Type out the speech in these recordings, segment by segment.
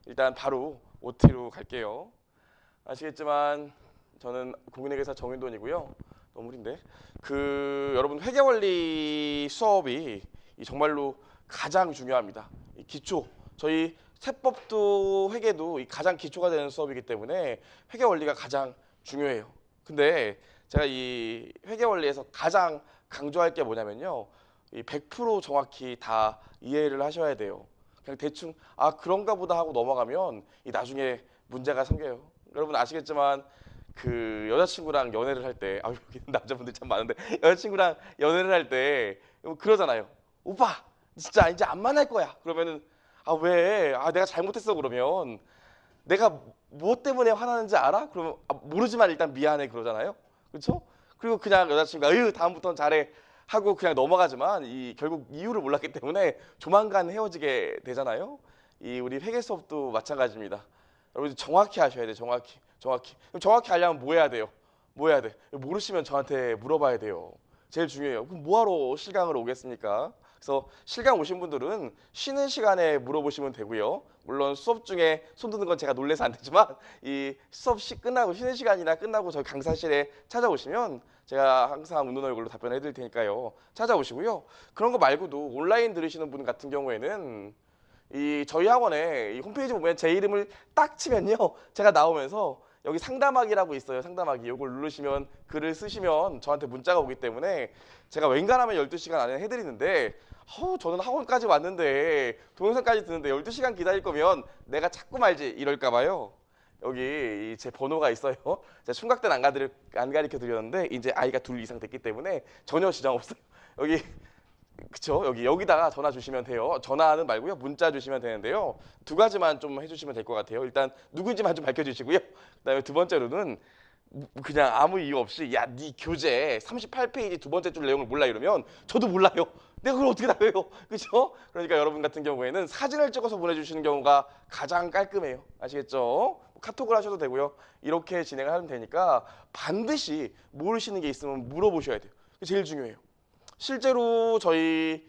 일단 바로 OT로 갈게요. 아시겠지만 저는 공인회계사 정윤돈이고요. 너무 무리인데. 여러분 회계원리 수업이 정말로 가장 중요합니다. 이 기초. 저희 세법도 회계도 가장 기초가 되는 수업이기 때문에 회계원리가 가장 중요해요. 근데 제가 이 회계원리에서 가장 강조할 게 뭐냐면요. 이 100% 정확히 다 이해를 하셔야 돼요. 그냥 대충 그런가 보다 하고 넘어가면 이 나중에 문제가 생겨요. 여러분 아시겠지만 여자친구랑 연애를 할 때 여기 남자분들 참 많은데 여자친구랑 연애를 할 때 그러잖아요. 오빠 진짜 이제 안 만날 거야. 그러면은 왜? 내가 잘못했어. 그러면 내가 무엇 때문에 화나는지 알아? 그러면 모르지만 일단 미안해 그러잖아요. 그렇죠? 그리고 그냥 여자친구가 다음부터는 잘해 하고 그냥 넘어가지만 결국 이유를 몰랐기 때문에 조만간 헤어지게 되잖아요. 우리 회계 수업도 마찬가지입니다. 여러분 정확히 하셔야 돼요. 정확히. 그럼 정확히 하려면 뭐 해야 돼요? 뭐 해야 돼? 모르시면 저한테 물어봐야 돼요. 제일 중요해요. 그럼 뭐하러 실강을 오겠습니까? 그래서 실강 오신 분들은 쉬는 시간에 물어보시면 되고요. 물론 수업 중에 손 드는 건 제가 놀래서 안 되지만 이 수업 끝나고 쉬는 시간이나 끝나고 저희 강사실에 찾아오시면 제가 항상 웃는 얼굴로 답변해 드릴 테니까요. 찾아오시고요. 그런 거 말고도 온라인 들으시는 분 같은 경우에는 저희 학원에 이 홈페이지 보면 제 이름을 딱 치면요. 제가 나오면서 여기 상담하기라고 있어요. 상담하기. 이걸 누르시면 글을 쓰시면 저한테 문자가 오기 때문에 제가 웬간하면 12시간 안에 해드리는데 저는 학원까지 왔는데 동영상까지 듣는데 12시간 기다릴 거면 내가 자꾸 말지 이럴까 봐요. 여기 제 번호가 있어요. 제가 총각 때는 안 가르쳐 드렸는데 이제 아이가 둘 이상 됐기 때문에 전혀 지장 없어요. 여기 그쵸? 여기다가 전화 주시면 돼요. 전화는 말고요. 문자 주시면 되는데요. 두 가지만 좀 해주시면 될 것 같아요. 일단 누구인지만 좀 밝혀주시고요. 그다음에 두 번째로는 그냥 아무 이유 없이 네 교재 38페이지 두 번째 줄 내용을 몰라 이러면 저도 몰라요. 내가 그걸 어떻게 다 외워? 그렇죠? 그러니까 여러분 같은 경우에는 사진을 찍어서 보내주시는 경우가 가장 깔끔해요. 아시겠죠? 카톡을 하셔도 되고요. 이렇게 진행을 하면 되니까 반드시 모르시는 게 있으면 물어보셔야 돼요. 그게 제일 중요해요. 실제로 저희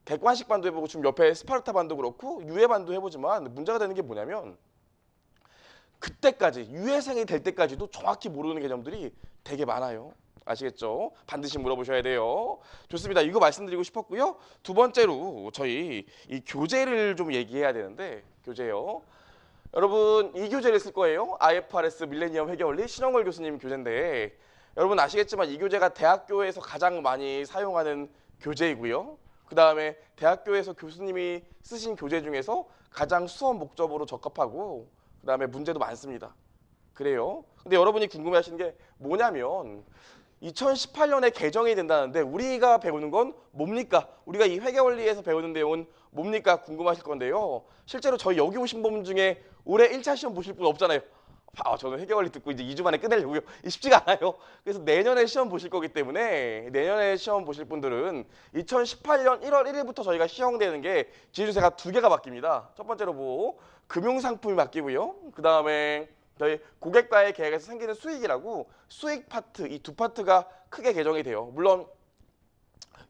객관식 반도 해보고 지금 옆에 스파르타 반도 그렇고 유해 반도 해보지만 문제가 되는 게 뭐냐면 그때까지 유해생이 될 때까지도 정확히 모르는 개념들이 되게 많아요. 아시겠죠? 반드시 물어보셔야 돼요. 좋습니다. 이거 말씀드리고 싶었고요. 두 번째로 저희 이 교재를 좀 얘기해야 되는데 교재요. 여러분 이 교재를 쓸 거예요. IFRS 밀레니엄 회계원리 신영걸 교수님 교재인데 여러분 아시겠지만 이 교재가 대학교에서 가장 많이 사용하는 교재이고요. 그 다음에 대학교에서 교수님이 쓰신 교재 중에서 가장 수업 목적으로 적합하고 그 다음에 문제도 많습니다. 그래요. 근데 여러분이 궁금해하시는 게 뭐냐면 2018년에 개정이 된다는데 우리가 배우는 건 뭡니까? 우리가 이 회계원리에서 배우는 내용은 뭡니까? 궁금하실 건데요. 실제로 저희 여기 오신 분 중에 올해 1차 시험 보실 분 없잖아요. 저는 회계원리 듣고 이제 2주 만에 끝내려고요. 쉽지가 않아요. 그래서 내년에 시험 보실 거기 때문에 내년에 시험 보실 분들은 2018년 1월 1일부터 저희가 시행되는 게 지주세가 두 개가 바뀝니다. 첫 번째로 금융상품이 바뀌고요. 그 다음에 저희 고객과의 계약에서 생기는 수익이라고 수익 파트 이 두 파트가 크게 개정이 돼요. 물론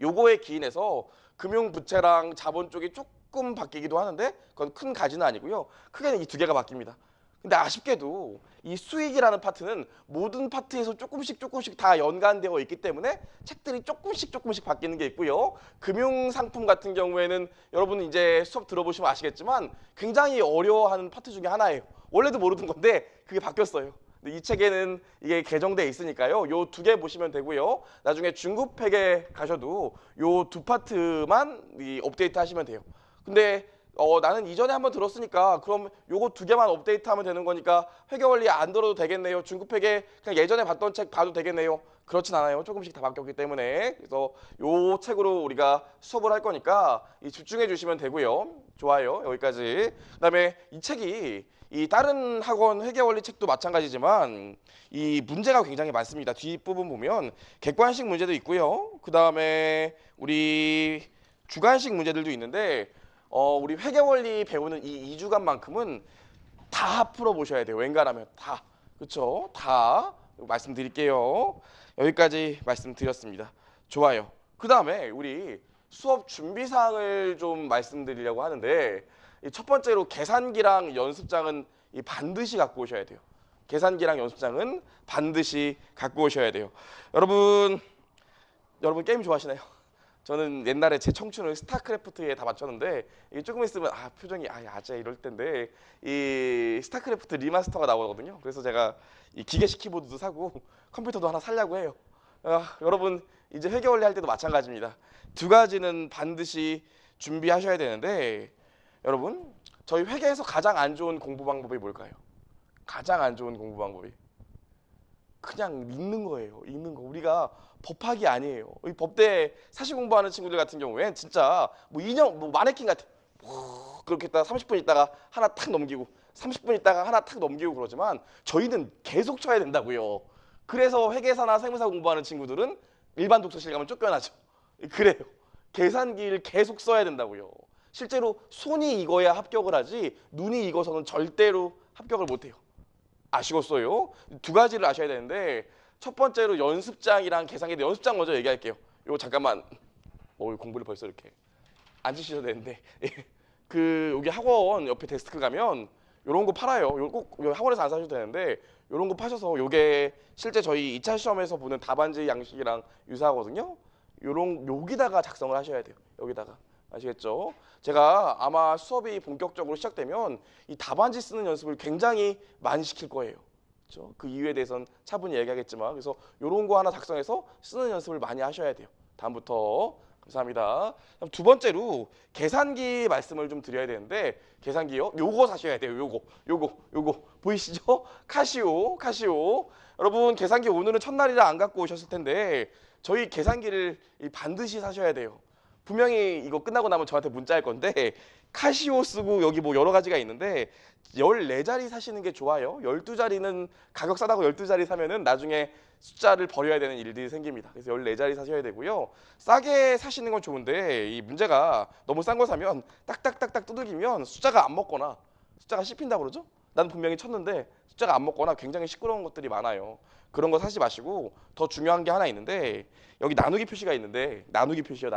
요거에 기인해서 금융부채랑 자본 쪽이 조금 바뀌기도 하는데 그건 큰 가지는 아니고요. 크게는 이 두 개가 바뀝니다. 근데 아쉽게도 이 수익이라는 파트는 모든 파트에서 조금씩 다 연관되어 있기 때문에 책들이 조금씩 바뀌는 게 있고요. 금융상품 같은 경우에는 여러분은 이제 수업 들어보시면 아시겠지만 굉장히 어려워하는 파트 중에 하나예요. 원래도 모르던 건데 그게 바뀌었어요. 이 책에는 이게 개정돼 있으니까요. 요 두 개 보시면 되고요. 나중에 중급회계 가셔도 요 두 파트만 업데이트 하시면 돼요. 근데 나는 이전에 한번 들었으니까 그럼 요거 두 개만 업데이트하면 되는 거니까 회계원리 안 들어도 되겠네요. 중급회계 그냥 예전에 봤던 책 봐도 되겠네요. 그렇진 않아요. 조금씩 다 바뀌었기 때문에. 그래서 요 책으로 우리가 수업을 할 거니까 집중해 주시면 되고요. 좋아요. 여기까지. 그다음에 이 책이 이 다른 학원 회계원리 책도 마찬가지지만 이 문제가 굉장히 많습니다. 뒷부분 보면 객관식 문제도 있고요. 그다음에 우리 주관식 문제들도 있는데 우리 회계원리 배우는 이 2주간만큼은 다 풀어보셔야 돼요. 웬간하면 다. 그렇죠? 다 말씀드릴게요. 여기까지 말씀드렸습니다. 좋아요. 그 다음에 우리 수업 준비사항을 좀 말씀드리려고 하는데 이 첫 번째로 계산기랑 연습장은 반드시 갖고 오셔야 돼요. 계산기랑 연습장은 반드시 갖고 오셔야 돼요. 여러분 게임 좋아하시나요? 저는 옛날에 제 청춘을 스타크래프트에 다 맞췄는데 이게 조금 있으면 표정이 야재 이럴 텐데 이 스타크래프트 리마스터가 나오거든요. 그래서 제가 이 기계식 키보드도 사고 컴퓨터도 하나 사려고 해요. 여러분 이제 회계원리 할 때도 마찬가지입니다. 두 가지는 반드시 준비하셔야 되는데 여러분 저희 회계에서 가장 안 좋은 공부 방법이 뭘까요? 가장 안 좋은 공부 방법이 그냥 읽는 거예요. 읽는 거. 우리가 법학이 아니에요. 이 법대 사시 공부하는 친구들 같은 경우엔 진짜 뭐 인형 마네킹 같아. 그렇게 있다가 30분 있다가 하나 탁 넘기고 30분 있다가 하나 탁 넘기고 그러지만 저희는 계속 쳐야 된다고요. 그래서 회계사나 세무사 공부하는 친구들은 일반 독서실 가면 쫓겨나죠. 그래요. 계산기를 계속 써야 된다고요. 실제로 손이 익어야 합격을 하지 눈이 익어서는 절대로 합격을 못해요. 아시겠어요? 두 가지를 아셔야 되는데 첫 번째로 연습장이랑 계산기인데 연습장 먼저 얘기할게요. 이거 잠깐만 공부를 벌써 이렇게 앉으셔도 되는데 여기 학원 옆에 데스크 가면 이런 거 팔아요. 꼭 학원에서 안 사셔도 되는데 이런 거 파셔서 이게 실제 저희 2차 시험에서 보는 답안지 양식이랑 유사하거든요. 여기다가 작성을 하셔야 돼요. 여기다가. 아시겠죠? 제가 아마 수업이 본격적으로 시작되면 이 답안지 쓰는 연습을 굉장히 많이 시킬 거예요. 그렇죠? 그 이유에 대해서는 차분히 얘기하겠지만 그래서 이런 거 하나 작성해서 쓰는 연습을 많이 하셔야 돼요. 다음부터. 감사합니다. 두 번째로 계산기 말씀을 좀 드려야 되는데 계산기요? 요거 사셔야 돼요. 요거 보이시죠? 카시오. 여러분 계산기 오늘은 첫날이라 안 갖고 오셨을 텐데 저희 계산기를 반드시 사셔야 돼요. 분명히 이거 끝나고 나면 저한테 문자할 건데 카시오 쓰고 여기 뭐 여러 가지가 있는데 14자리 사시는 게 좋아요. 12자리는 가격 싸다고 12자리 사면은 나중에 숫자를 버려야 되는 일들이 생깁니다. 그래서 14자리 사셔야 되고요. 싸게 사시는 건 좋은데 이 문제가 너무 싼 거 사면 딱딱딱딱 두들기면 숫자가 안 먹거나 숫자가 씹힌다고 그러죠? 나는 분명히 쳤는데 숫자가 안 먹거나 굉장히 시끄러운 것들이 많아요. 그런 거 사지 마시고 더 중요한 게 하나 있는데 여기 나누기 표시가 있는데 나누기 표시요.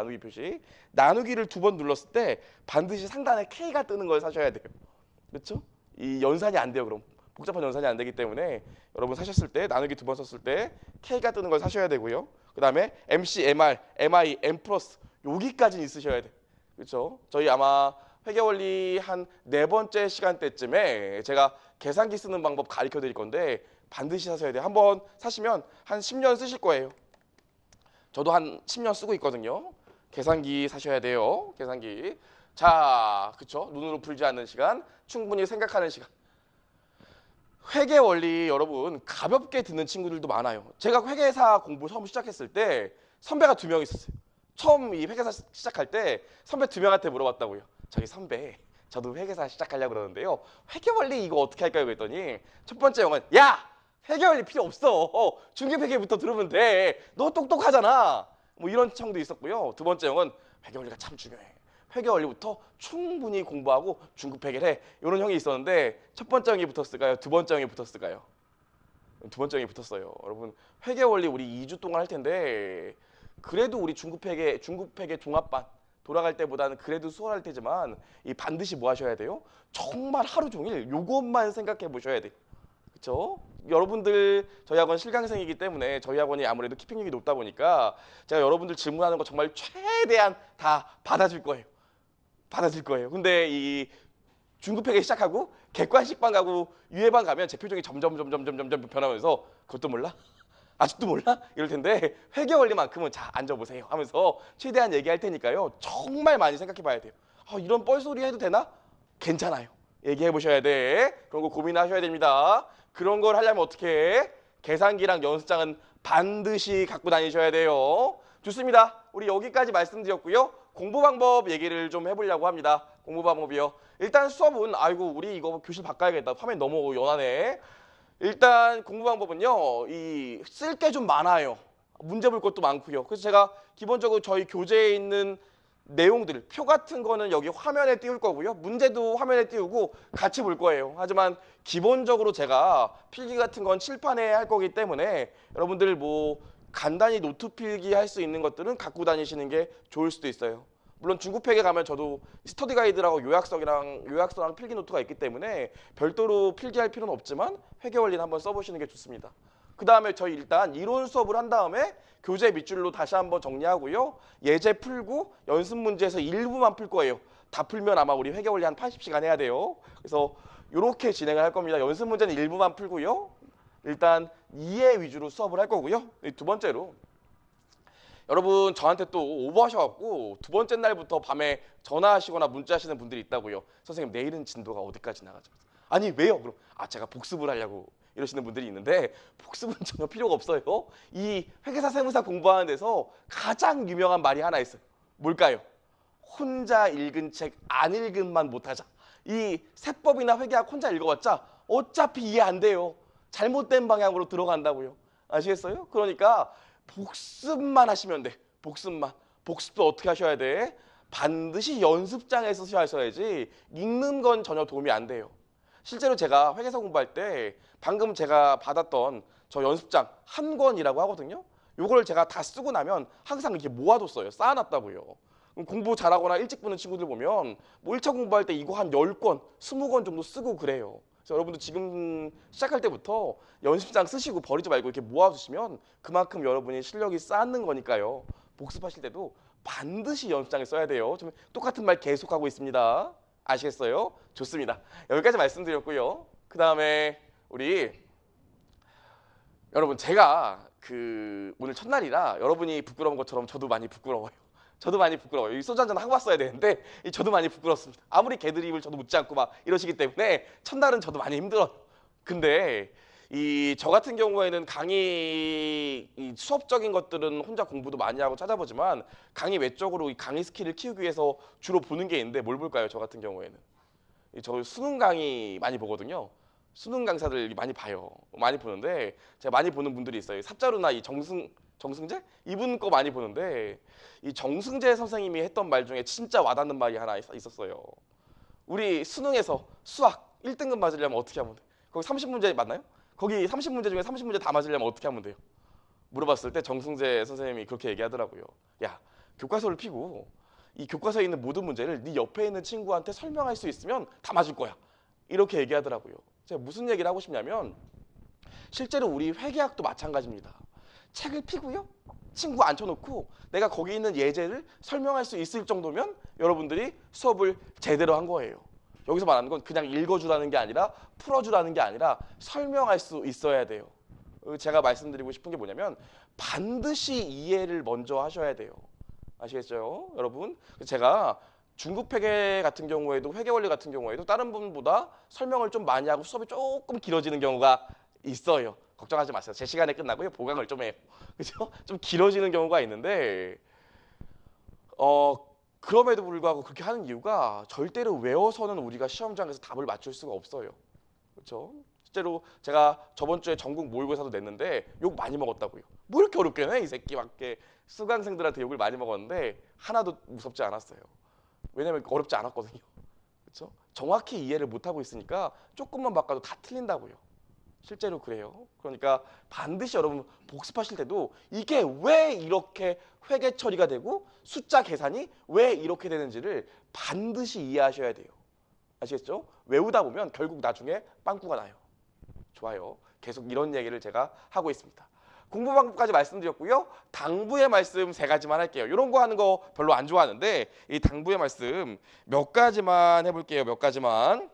나누기를 2번 눌렀을 때 반드시 상단에 K가 뜨는 걸 사셔야 돼요. 그렇죠? 이 연산이 안 돼요. 그럼 복잡한 연산이 안 되기 때문에 여러분 사셨을 때 나누기 2번 썼을 때 K가 뜨는 걸 사셔야 되고요. 그 다음에 MC, MR, MI, M 플러스 여기까지는 있으셔야 돼요. 그렇죠? 저희 아마 회계원리 한 4번째 시간대쯤에 제가 계산기 쓰는 방법 가르쳐 드릴 건데 반드시 사셔야 돼요. 한번 사시면 한 10년 쓰실 거예요. 저도 한 10년 쓰고 있거든요. 계산기 사셔야 돼요. 계산기. 자, 그쵸? 눈으로 풀지 않는 시간, 충분히 생각하는 시간. 회계 원리 여러분 가볍게 듣는 친구들도 많아요. 제가 회계사 공부 처음 시작했을 때 선배가 2명 있었어요. 처음 이 회계사 시작할 때 선배 2명한테 물어봤다고요. 저기 선배, 저도 회계사 시작하려고 그러는데요. 회계 원리 이거 어떻게 할까요? 그랬더니 첫 번째 형은 야! 회계 원리 필요 없어. 중급 회계부터 들으면 돼. 너 똑똑하잖아. 뭐 이런 청도 있었고요. 두 번째 형은 회계 원리가 참 중요해. 회계 원리부터 충분히 공부하고 중급 회계를 해. 이런 형이 있었는데 첫 번째 형이 붙었을까요? 두 번째 형이 붙었을까요? 두 번째 형이 붙었어요. 여러분 회계 원리 우리 2주 동안 할 텐데 그래도 우리 중급 회계 종합반 돌아갈 때보다는 그래도 수월할 테지만 이 반드시 뭐 하셔야 돼요? 정말 하루 종일 요것만 생각해 보셔야 돼요. 그렇죠? 여러분들 저희 학원 실강생이기 때문에 저희 학원이 아무래도 키핑력이 높다 보니까 제가 여러분들 질문하는 거 정말 최대한 다 받아줄 거예요. 근데 이 중급회계 시작하고 객관식반 가고 유예반 가면 제 표정이 점점 변하면서 그것도 몰라? 아직도 몰라? 이럴 텐데 회계 원리만큼은 자 앉아보세요 하면서 최대한 얘기할 테니까요. 정말 많이 생각해 봐야 돼요. 이런 뻘소리 해도 되나? 괜찮아요. 얘기해 보셔야 돼. 그런 거 고민하셔야 됩니다. 그런 걸 하려면 어떻게 해? 계산기랑 연습장은 반드시 갖고 다니셔야 돼요. 좋습니다. 우리 여기까지 말씀드렸고요. 공부 방법 얘기를 좀 해보려고 합니다. 공부 방법이요. 일단 수업은 아이고 우리 이거 교실 바꿔야겠다. 화면 너무 연하네. 일단 공부 방법은요. 쓸 게 좀 많아요. 문제 볼 것도 많고요. 그래서 제가 기본적으로 저희 교재에 있는 내용들, 표 같은 거는 여기 화면에 띄울 거고요. 문제도 화면에 띄우고 같이 볼 거예요. 하지만 기본적으로 제가 필기 같은 건 칠판에 할 거기 때문에 여러분들 뭐 간단히 노트 필기 할 수 있는 것들은 갖고 다니시는 게 좋을 수도 있어요. 물론 중급회계 가면 저도 스터디 가이드라고 요약서랑 필기 노트가 있기 때문에 별도로 필기할 필요는 없지만 회계원리는 한번 써보시는 게 좋습니다. 그 다음에 저희 일단 이론 수업을 한 다음에 교재 밑줄로 다시 한번 정리하고요. 예제 풀고 연습 문제에서 일부만 풀 거예요. 다 풀면 아마 우리 회계원리 한 80시간 해야 돼요. 그래서 이렇게 진행을 할 겁니다. 연습 문제는 일부만 풀고요. 일단 이해 위주로 수업을 할 거고요. 두 번째로 여러분 저한테 또 오버하셔갖고 두 번째 날부터 밤에 전화하시거나 문자하시는 분들이 있다고요. 선생님 내일은 진도가 어디까지 나가죠? 아니 왜요? 그럼 제가 복습을 하려고 이러시는 분들이 있는데 복습은 전혀 필요가 없어요. 이 회계사 세무사 공부하는 데서 가장 유명한 말이 하나 있어요. 뭘까요? 혼자 읽은 책 안 읽은만 못하자. 이 세법이나 회계학 혼자 읽어봤자 어차피 이해 안 돼요. 잘못된 방향으로 들어간다고요. 아시겠어요? 그러니까 복습만 하시면 돼. 복습만. 복습도 어떻게 하셔야 돼? 반드시 연습장에서 하셔야지 읽는 건 전혀 도움이 안 돼요. 실제로 제가 회계사 공부할 때 방금 제가 받았던 저 연습장 한 권이라고 하거든요. 요걸 제가 다 쓰고 나면 항상 이렇게 모아뒀어요. 쌓아놨다고요. 공부 잘하거나 일찍 보는 친구들 보면 뭐 1차 공부할 때 이거 한 10권, 20권 정도 쓰고 그래요. 그래서 여러분도 지금 시작할 때부터 연습장 쓰시고 버리지 말고 이렇게 모아두시면 그만큼 여러분이 실력이 쌓는 거니까요. 복습하실 때도 반드시 연습장에 써야 돼요. 좀 똑같은 말 계속하고 있습니다. 아시겠어요? 좋습니다. 여기까지 말씀드렸고요. 그 다음에 우리 여러분 제가 오늘 첫날이라 여러분이 부끄러운 것처럼 저도 많이 부끄러워요. 저도 많이 부끄러워요. 이 소주 한잔 하고 왔어야 되는데 저도 많이 부끄럽습니다. 아무리 개드립을 저도 묻지 않고 막 이러시기 때문에 첫날은 저도 많이 힘들어요. 근데 저 같은 경우에는 강의 수업적인 것들은 혼자 공부도 많이 하고 찾아보지만 강의 외적으로 이 강의 스킬을 키우기 위해서 주로 보는 게 있는데 뭘 볼까요? 저 같은 경우에는 저 수능 강의 많이 보거든요. 수능 강사들 많이 봐요. 많이 보는데 제가 많이 보는 분들이 있어요. 삽자루나 이 정승재? 이분 거 많이 보는데 이 정승재 선생님이 했던 말 중에 진짜 와닿는 말이 하나 있었어요. 우리 수능에서 수학 1등급 맞으려면 어떻게 하면 돼? 거기 30문제 맞나요? 거기 30문제 중에 30문제 다 맞으려면 어떻게 하면 돼요? 물어봤을 때 정승재 선생님이 그렇게 얘기하더라고요. 야, 교과서를 펴고 이 교과서에 있는 모든 문제를 네 옆에 있는 친구한테 설명할 수 있으면 다 맞을 거야. 이렇게 얘기하더라고요. 제가 무슨 얘기를 하고 싶냐면 실제로 우리 회계학도 마찬가지입니다. 책을 펴고요. 친구 앉혀놓고 내가 거기 있는 예제를 설명할 수 있을 정도면 여러분들이 수업을 제대로 한 거예요. 여기서 말하는 건 그냥 읽어주라는 게 아니라 풀어주라는 게 아니라 설명할 수 있어야 돼요. 제가 말씀드리고 싶은 게 뭐냐면 반드시 이해를 먼저 하셔야 돼요. 아시겠죠? 여러분? 제가 중급 회계 같은 경우에도 회계원리 같은 경우에도 다른 분보다 설명을 좀 많이 하고 수업이 조금 길어지는 경우가 있어요. 걱정하지 마세요. 제 시간에 끝나고요. 보강을 좀 해요. 그죠? 좀 길어지는 경우가 있는데 그럼에도 불구하고 그렇게 하는 이유가 절대로 외워서는 우리가 시험장에서 답을 맞출 수가 없어요. 그렇죠? 실제로 제가 저번 주에 전국 모의고사도 냈는데 욕 많이 먹었다고요. 뭐 이렇게 어렵게 내? 이 새끼 밖에 수강생들한테 욕을 많이 먹었는데 하나도 무섭지 않았어요. 왜냐면 어렵지 않았거든요. 그렇죠? 정확히 이해를 못하고 있으니까 조금만 바꿔도 다 틀린다고요. 실제로 그래요. 그러니까 반드시 여러분 복습하실 때도 이게 왜 이렇게 회계 처리가 되고 숫자 계산이 왜 이렇게 되는지를 반드시 이해하셔야 돼요. 아시겠죠? 외우다 보면 결국 나중에 빵꾸가 나요. 좋아요. 계속 이런 얘기를 제가 하고 있습니다. 공부 방법까지 말씀드렸고요. 당부의 말씀 3가지만 할게요. 이런 거 하는 거 별로 안 좋아하는데 이 당부의 말씀 몇 가지만 해볼게요. 몇 가지만.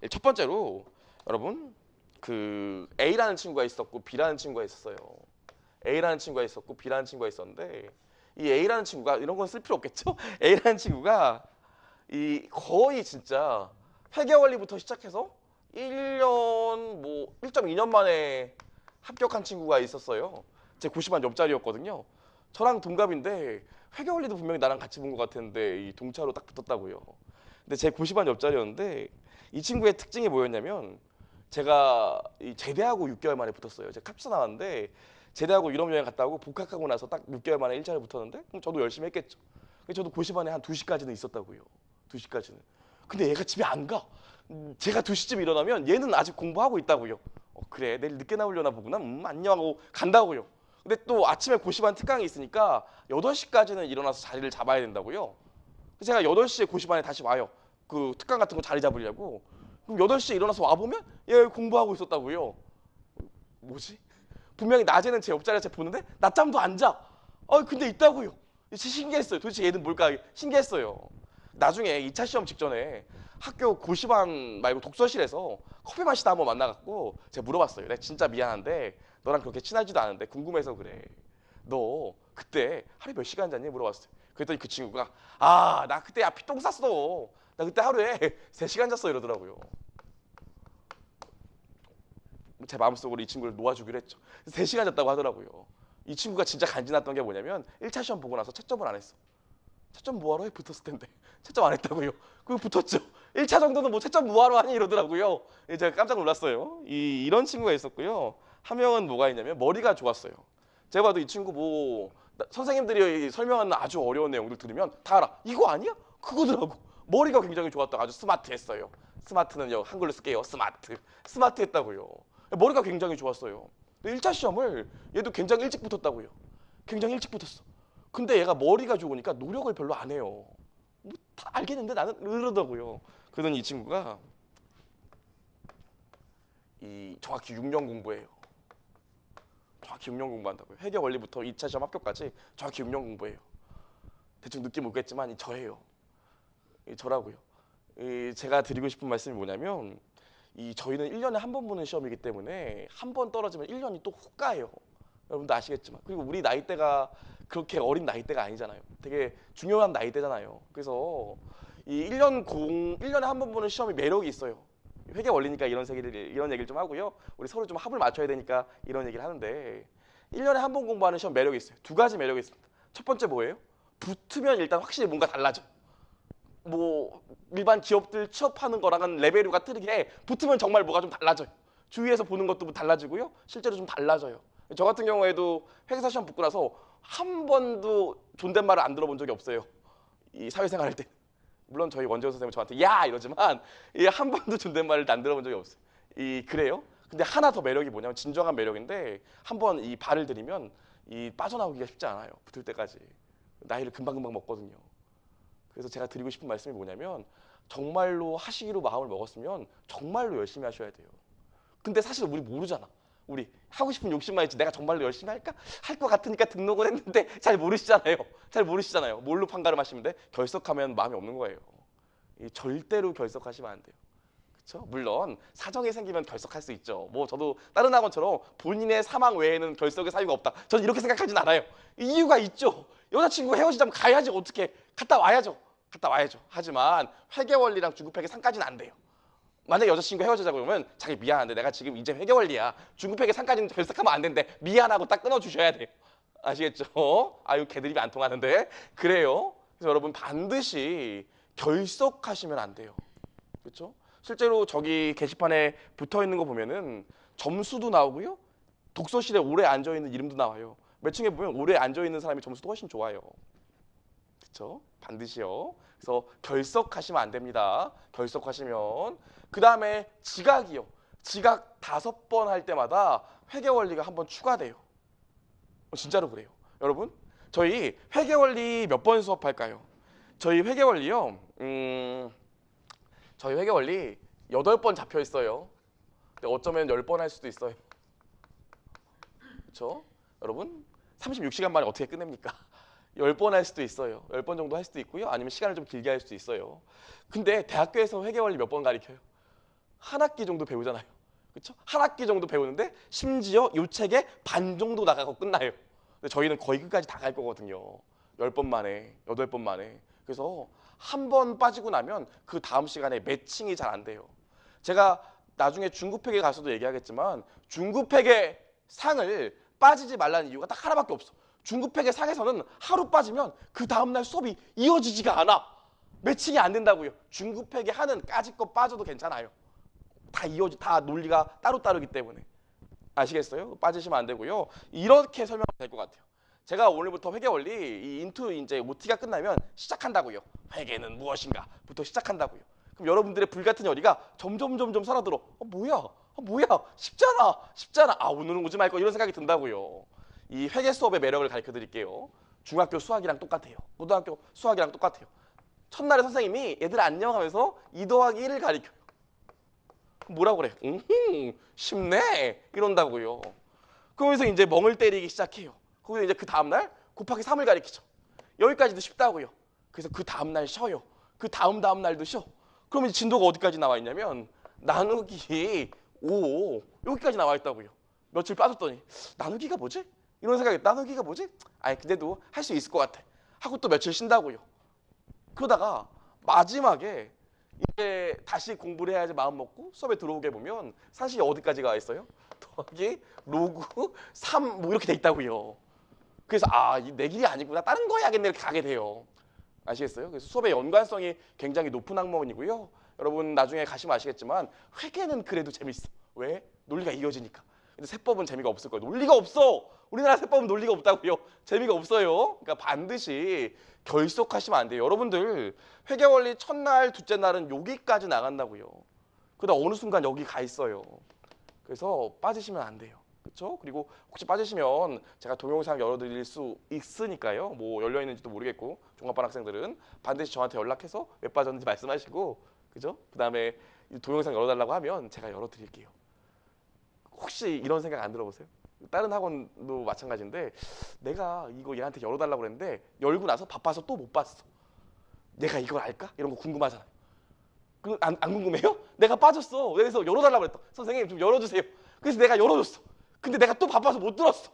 첫 번째로 여러분 A라는 친구가 있었고 B라는 친구가 있었어요. A라는 친구가 있었고 B라는 친구가 있었는데 이 A라는 친구가 이런 건 쓸 필요 없겠죠? A라는 친구가 거의 진짜 회계원리부터 시작해서 1년 1.2년 만에 합격한 친구가 있었어요. 제 90만 옆자리였거든요. 저랑 동갑인데 회계원리도 분명히 나랑 같이 본 것 같았는데 이 동차로 딱 붙었다고요. 근데 제 90만 옆자리였는데 이 친구의 특징이 뭐였냐면 제가 제대하고 6개월 만에 붙었어요. 제가 캡스 나왔는데 제대하고 유럽 여행 갔다 오고 복학하고 나서 딱 6개월 만에 1차를 붙었는데 그럼 저도 열심히 했겠죠. 저도 90만에 한 2시까지는 있었다고요. 2시까지는. 근데 얘가 집에 안 가. 제가 2시쯤 일어나면 얘는 아직 공부하고 있다고요. 그래 내일 늦게 나오려나 보구나. 안녕 하고 간다고요. 근데 또 아침에 고시반 특강이 있으니까 8시까지는 일어나서 자리를 잡아야 된다고요. 그래서 제가 8시에 고시반에 다시 와요. 그 특강 같은 거 자리 잡으려고. 그럼 8시에 일어나서 와보면 얘 공부하고 있었다고요. 뭐지? 분명히 낮에는 제 옆자리에 제가 보는데 낮잠도 안 자. 근데 있다고요. 신기했어요. 도대체 얘는 뭘까 신기했어요. 나중에 2차 시험 직전에 학교 고시반 말고 독서실에서 커피 마시다 한번 만나갖고 제가 물어봤어요. 내가 진짜 미안한데 너랑 그렇게 친하지도 않은데 궁금해서 그래. 너 그때 하루에 몇 시간 잤니? 물어봤어요. 그랬더니 그 친구가 나 그때 피똥 쌌어. 나 그때 하루에 3시간 잤어 이러더라고요. 제 마음속으로 이 친구를 놓아주기로 했죠. 3시간 잤다고 하더라고요. 이 친구가 진짜 간지났던 게 뭐냐면 1차 시험 보고 나서 채점을 안 했어. 채점 뭐하러 해? 붙었을 텐데. 채점 안 했다고요. 그거 붙었죠. 1차 정도는 뭐 채점 뭐하러 하니? 이러더라고요. 제가 깜짝 놀랐어요. 이런 친구가 있었고요. 한 명은 뭐가 있냐면 머리가 좋았어요. 제가 봐도 이 친구 선생님들이 설명하는 아주 어려운 내용들 들으면 다 알아. 이거 아니야? 그거더라고. 머리가 굉장히 좋았다고 아주 스마트했어요. 스마트는요 한글로 쓸게요. 스마트했다고요. 머리가 굉장히 좋았어요. 1차 시험을 얘도 굉장히 일찍 붙었다고요. 굉장히 일찍 붙었어. 근데 얘가 머리가 좋으니까 노력을 별로 안 해요. 뭐 다 알겠는데 나는 이러더라고요. 그러더니 이 친구가 정확히 6년 공부해요. 정확히 6년 공부한다고요. 회계 원리부터 2차 시험 합격까지 정확히 6년 공부해요. 대충 느낌 오겠지만 저예요. 저라고요. 제가 드리고 싶은 말씀이 뭐냐면 저희는 1년에 한 번 보는 시험이기 때문에 한 번 떨어지면 1년이 또 훅 가요. 여러분도 아시겠지만. 그리고 우리 나이대가 그렇게 어린 나이대가 아니잖아요. 되게 중요한 나이대잖아요. 그래서 1년에 한 번 보는 시험이 매력이 있어요. 회계 원리니까 이런 얘기를 좀 하고요. 우리 서로 좀 합을 맞춰야 되니까 이런 얘기를 하는데 1년에 한 번 공부하는 시험 매력이 있어요. 2가지 매력이 있습니다. 첫 번째 뭐예요? 붙으면 일단 확실히 뭔가 달라져. 뭐 일반 기업들 취업하는 거랑은 레벨류가 틀리게 붙으면 정말 뭐가 좀 달라져요. 주위에서 보는 것도 달라지고요. 실제로 좀 달라져요. 저 같은 경우에도 회계사 시험 붙고 나서 한 번도 존댓말을 안 들어본 적이 없어요. 이 사회생활 할 때. 물론 저희 원재원 선생님은 저한테 야 이러지만 한 번도 존댓말을 안 들어본 적이 없어요. 그래요? 근데 하나 더 매력이 뭐냐면 진정한 매력인데 한번 이 발을 들이면 빠져나오기가 쉽지 않아요. 붙을 때까지. 나이를 금방금방 먹거든요. 그래서 제가 드리고 싶은 말씀이 뭐냐면 정말로 하시기로 마음을 먹었으면 정말로 열심히 하셔야 돼요. 근데 사실 우리 모르잖아. 우리 하고 싶은 욕심만 있지 내가 정말로 열심히 할까? 할 것 같으니까 등록을 했는데 잘 모르시잖아요. 뭘로 판가름하시면 돼? 결석하면 마음이 없는 거예요. 절대로 결석하시면 안 돼요. 그렇죠? 물론 사정이 생기면 결석할 수 있죠. 뭐 저도 다른 학원처럼 본인의 사망 외에는 결석의 사유가 없다. 저는 이렇게 생각하진 않아요. 이유가 있죠. 여자친구 헤어지자면 가야지. 어떻게 갔다 와야죠. 하지만 회계원리랑 중급회계 3까지는 안 돼요. 만약에 여자친구 헤어지자고 그러면 자기 미안한데 내가 지금 이제 회계원리야. 중급회계 3까지는 결석하면 안 되는데 미안하고 딱 끊어주셔야 돼요. 아시겠죠? 아유 개드립이 안 통하는데. 그래요. 그래서 여러분 반드시 결석하시면 안 돼요. 그렇죠? 실제로 저기 게시판에 붙어있는 거 보면은 점수도 나오고요. 독서실에 오래 앉아있는 이름도 나와요. 매칭해 보면 오래 앉아있는 사람이 점수도 훨씬 좋아요. 그렇죠? 반드시요. 그래서 결석하시면 안 됩니다. 결석하시면. 그 다음에 지각이요. 지각 5번 할 때마다 회계원리가 한 번 추가돼요. 진짜로 그래요. 여러분 저희 회계원리 몇 번 수업할까요? 저희 회계원리요. 저희 회계원리 8번 잡혀 있어요. 근데 어쩌면 10번 할 수도 있어요. 그렇죠? 여러분 36시간 만에 어떻게 끝냅니까? 10번 할 수도 있어요. 10번 정도 할 수도 있고요. 아니면 시간을 좀 길게 할 수도 있어요. 근데 대학교에서 회계원리 몇 번 가르쳐요? 한 학기 정도 배우잖아요. 그렇죠? 한 학기 정도 배우는데 심지어 이 책의 반 정도 나가고 끝나요. 근데 저희는 거의 끝까지 다 갈 거거든요. 10번 만에, 8번 만에. 그래서 한 번 빠지고 나면 그 다음 시간에 매칭이 잘 안 돼요. 제가 나중에 중급회계 가서도 얘기하겠지만 중급회계 상을 빠지지 말라는 이유가 딱 하나밖에 없어. 중급회계 상에서는 하루 빠지면 그 다음날 수업이 이어지지가 않아. 매칭이 안 된다고요. 중급회계 하는 까짓 거 빠져도 괜찮아요. 다 논리가 따로따로기 때문에. 아시겠어요? 빠지시면 안 되고요. 이렇게 설명하면 될 것 같아요. 제가 오늘부터 회계원리 인투 이제 OT가 끝나면 시작한다고요. 회계는 무엇인가부터 시작한다고요. 그럼 여러분들의 불같은 열의가 점점 사라들어. 뭐야? 쉽잖아. 오늘은 오지 말거 이런 생각이 든다고요. 이 회계 수업의 매력을 가르쳐 드릴게요. 중학교 수학이랑 똑같아요. 고등학교 수학이랑 똑같아요. 첫날에 선생님이 얘들 안녕 하면서 2 더하기 1을 가르쳐요. 뭐라고 그래? 쉽네 이런다고요. 그러면서 이제 멍을 때리기 시작해요. 거기서 이제 그 다음날 곱하기 3을 가르치죠. 여기까지도 쉽다고요. 그래서 그 다음날 쉬어요. 그 다음 날도 쉬어. 그러면 진도가 어디까지 나와 있냐면 나누기 5 여기까지 나와 있다고요. 며칠 빠졌더니 나누기가 뭐지? 이런 생각이 나누기가 뭐지? 아니 근데도 할 수 있을 것 같아 하고 또 며칠 쉰다고요. 그러다가 마지막에 이제 다시 공부를 해야지 마음 먹고 수업에 들어오게 보면 사실 어디까지 가 있어요? 더하기 로그 3 뭐 이렇게 돼 있다고요. 그래서 이 내 길이 아니구나 다른 거 해야겠네 이렇게 가게 돼요. 아시겠어요? 그래서 수업의 연관성이 굉장히 높은 학문이고요. 여러분 나중에 가시면 아시겠지만 회계는 그래도 재밌어. 왜? 논리가 이어지니까. 근데 세법은 재미가 없을 거예요. 논리가 없어. 우리나라 세법은 논리가 없다고요. 재미가 없어요. 그러니까 반드시 결속하시면 안 돼요. 여러분들 회계원리 첫날, 둘째 날은 여기까지 나간다고요. 그러다 어느 순간 여기 가 있어요. 그래서 빠지시면 안 돼요. 그렇죠? 그리고 혹시 빠지시면 제가 동영상 열어드릴 수 있으니까요. 뭐 열려 있는지도 모르겠고 종합반 학생들은 반드시 저한테 연락해서 왜 빠졌는지 말씀하시고, 그죠? 그다음에 동영상 열어달라고 하면 제가 열어드릴게요. 혹시 이런 생각 안 들어보세요? 다른 학원도 마찬가지인데 내가 이거 얘한테 열어달라고 그랬는데 열고 나서 바빠서 또 못 봤어. 내가 이걸 알까? 이런 거 궁금하잖아요. 안 궁금해요? 내가 빠졌어. 그래서 열어달라고 그랬다. 선생님 좀 열어주세요. 그래서 내가 열어줬어. 근데 내가 또 바빠서 못 들었어.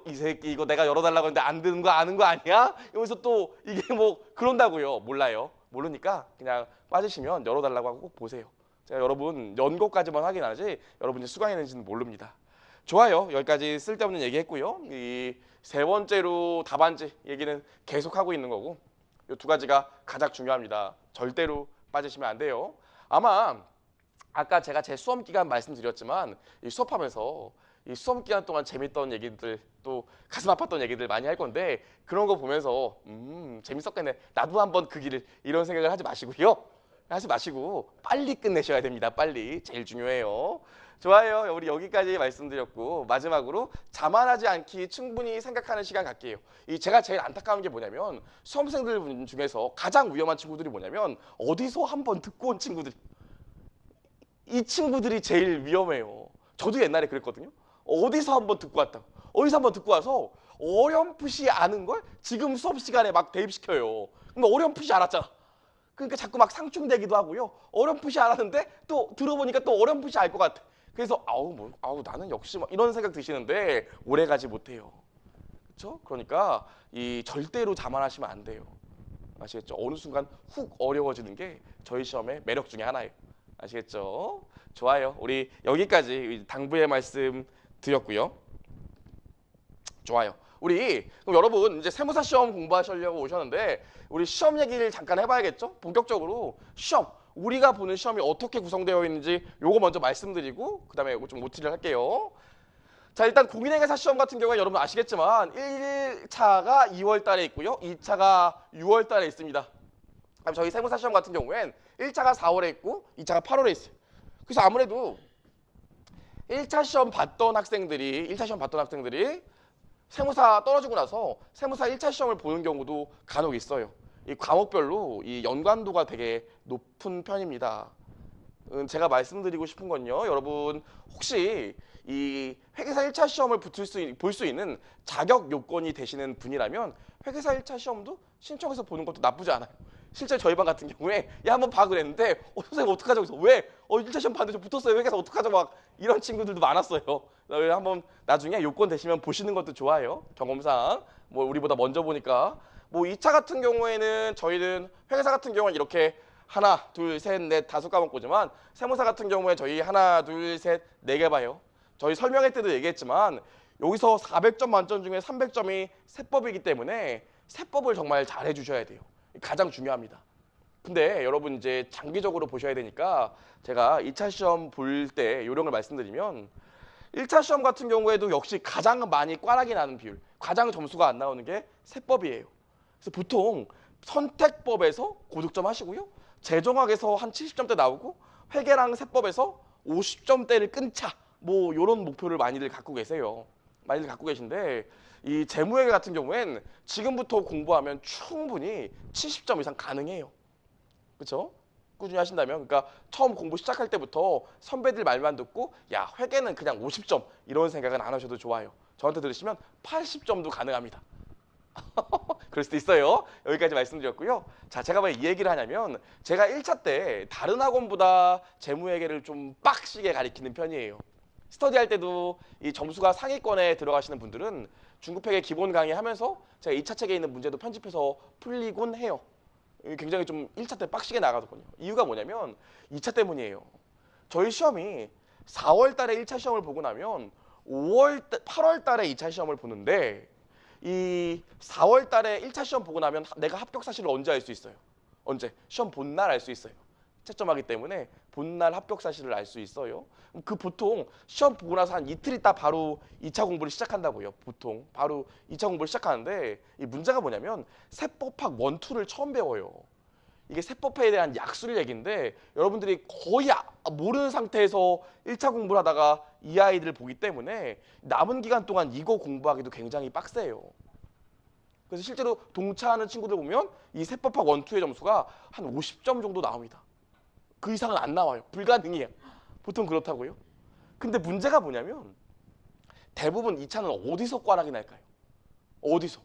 이 새끼 이거 내가 열어달라고 했는데 안 듣는 거 아는 거 아니야? 이러면서 또 이게 뭐 그런다고요. 몰라요. 모르니까 그냥 빠지시면 열어달라고 하고 꼭 보세요. 제가 여러분 연고까지만 확인하지 여러분이 수강했는지는 모릅니다. 좋아요. 여기까지 쓸데없는 얘기 했고요. 이 세 번째로 답안지 얘기는 계속하고 있는 거고 이 두 가지가 가장 중요합니다. 절대로 빠지시면 안 돼요. 아마 아까 제가 제 수험 기간 말씀드렸지만 이 수업하면서 이 수험 기간 동안 재밌던 얘기들 또 가슴 아팠던 얘기들 많이 할 건데 그런 거 보면서 재밌었겠네. 나도 한번 그 길을 이런 생각을 하지 마시고요. 하지 마시고 빨리 끝내셔야 됩니다. 빨리. 제일 중요해요. 좋아요. 우리 여기까지 말씀드렸고 마지막으로 자만하지 않기 충분히 생각하는 시간 갖게요. 제가 제일 안타까운 게 뭐냐면 수험생들 중에서 가장 위험한 친구들이 뭐냐면 어디서 한번 듣고 온 친구들. 이 친구들이 제일 위험해요. 저도 옛날에 그랬거든요. 어디서 한번 듣고 왔다고. 어디서 한번 듣고 와서 어렴풋이 아는 걸 지금 수업 시간에 막 대입시켜요. 근데 어렴풋이 알았잖아. 그러니까 자꾸 막 상충되기도 하고요. 어렴풋이 알았는데 또 들어보니까 또 어렴풋이 알 것 같아. 그래서 나는 역시 막 이런 생각 드시는데 오래 가지 못해요. 그렇죠? 그러니까 절대로 자만하시면 안 돼요. 아시겠죠? 어느 순간 훅 어려워지는 게 저희 시험의 매력 중에 하나예요. 아시겠죠? 좋아요. 우리 여기까지 당부의 말씀 드렸고요. 좋아요. 그럼 여러분 이제 세무사 시험 공부하시려고 오셨는데 우리 시험 얘기를 잠깐 해봐야겠죠? 본격적으로 시험, 우리가 보는 시험이 어떻게 구성되어 있는지 요거 먼저 말씀드리고 그 다음에 좀 OT를 할게요. 자, 일단 공인회계사 시험 같은 경우에 여러분 아시겠지만 1차가 2월 달에 있고요. 2차가 6월 달에 있습니다. 저희 세무사 시험 같은 경우엔 1차가 4월에 있고 2차가 8월에 있어요. 그래서 아무래도 1차 시험 봤던 학생들이 세무사 떨어지고 나서 세무사 1차 시험을 보는 경우도 간혹 있어요. 이 과목별로 이 연관도가 되게 높은 편입니다. 제가 말씀드리고 싶은 건요. 여러분 혹시 이 회계사 1차 시험을 볼 수 있는 자격 요건이 되시는 분이라면 회계사 1차 시험도 신청해서 보는 것도 나쁘지 않아요. 실제 저희 반 같은 경우에 한번 봐 그랬는데 선생님 어떡하자고 해서 왜? 1차 시험 봤는데 좀 붙었어요. 회계사 어떡하자고 막 이런 친구들도 많았어요. 한번 나중에 요건 되시면 보시는 것도 좋아요. 경험상 뭐 우리보다 먼저 보니까 2차 같은 경우에는 저희는 회계사 같은 경우는 이렇게 하나, 둘, 셋, 넷, 5과목 보지만 세무사 같은 경우에 저희 하나, 둘, 셋, 4개 봐요. 저희 설명회 때도 얘기했지만 여기서 400점 만점 중에 300점이 세법이기 때문에 세법을 정말 잘 해주셔야 돼요. 가장 중요합니다. 근데 여러분 이제 장기적으로 보셔야 되니까 제가 2차 시험 볼 때 요령을 말씀드리면 1차 시험 같은 경우에도 역시 가장 많이 꽈락이 나는 비율, 가장 점수가 안 나오는 게 세법이에요. 그래서 보통 선택법에서 고득점 하시고요. 재정학에서 한 70점대 나오고 회계랑 세법에서 50점대를 끊자. 이런 목표를 많이들 갖고 계세요. 많이들 갖고 계신데 이 재무회계 같은 경우엔 지금부터 공부하면 충분히 70점 이상 가능해요. 그렇죠? 꾸준히 하신다면. 그러니까 처음 공부 시작할 때부터 선배들 말만 듣고 야 회계는 그냥 50점 이런 생각은 안 하셔도 좋아요. 저한테 들으시면 80점도 가능합니다. 그럴 수도 있어요. 여기까지 말씀드렸고요. 자, 제가 왜 이 얘기를 하냐면 제가 1차 때 다른 학원보다 재무회계를 좀 빡시게 가리키는 편이에요. 스터디할 때도 이 점수가 상위권에 들어가시는 분들은 중급회계 기본 강의하면서 제가 2차 책에 있는 문제도 편집해서 풀리곤 해요. 굉장히 좀 1차 때 빡시게 나가거든요. 이유가 뭐냐면 2차 때문이에요. 저희 시험이 4월 달에 1차 시험을 보고 나면 8월 달에 2차 시험을 보는데 이 4월 달에 1차 시험 보고 나면 내가 합격 사실을 언제 알 수 있어요? 언제? 시험 본 날 알 수 있어요. 채점하기 때문에 본날 합격 사실을 알 수 있어요. 그 보통 시험 보고 나서 한 이틀 있다 바로 2차 공부를 시작한다고요. 보통 바로 2차 공부를 시작하는데 이 문제가 뭐냐면 세법학 1, 2를 처음 배워요. 이게 세법학에 대한 약술 얘기인데 여러분들이 거의 모르는 상태에서 1차 공부를 하다가 이 아이들을 보기 때문에 남은 기간 동안 이거 공부하기도 굉장히 빡세요. 그래서 실제로 동차하는 친구들 보면 이 세법학 1, 2의 점수가 한 50점 정도 나옵니다. 그 이상은 안 나와요. 불가능해요. 보통 그렇다고요. 근데 문제가 뭐냐면 대부분 2차는 어디서 꽈락이 날까요? 어디서?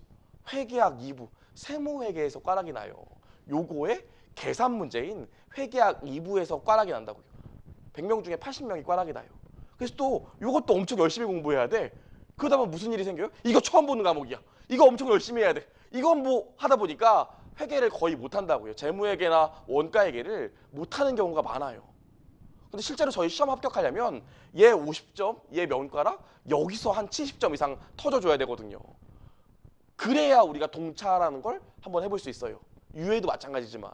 회계학 2부, 세무회계에서 꽈락이 나요. 요거의 계산 문제인 회계학 2부에서 꽈락이 난다고요. 100명 중에 80명이 꽈락이 나요. 그래서 또 요것도 엄청 열심히 공부해야 돼. 그러다 보면 무슨 일이 생겨요? 이거 처음 보는 과목이야. 이거 엄청 열심히 해야 돼. 이건 뭐 하다 보니까 회계를 거의 못한다고요. 재무회계나 원가회계를 못하는 경우가 많아요. 근데 실제로 저희 시험 합격하려면 얘 50점, 얘 면과락 여기서 한 70점 이상 터져줘야 되거든요. 그래야 우리가 동차라는 걸 한번 해볼 수 있어요. 유예도 마찬가지지만.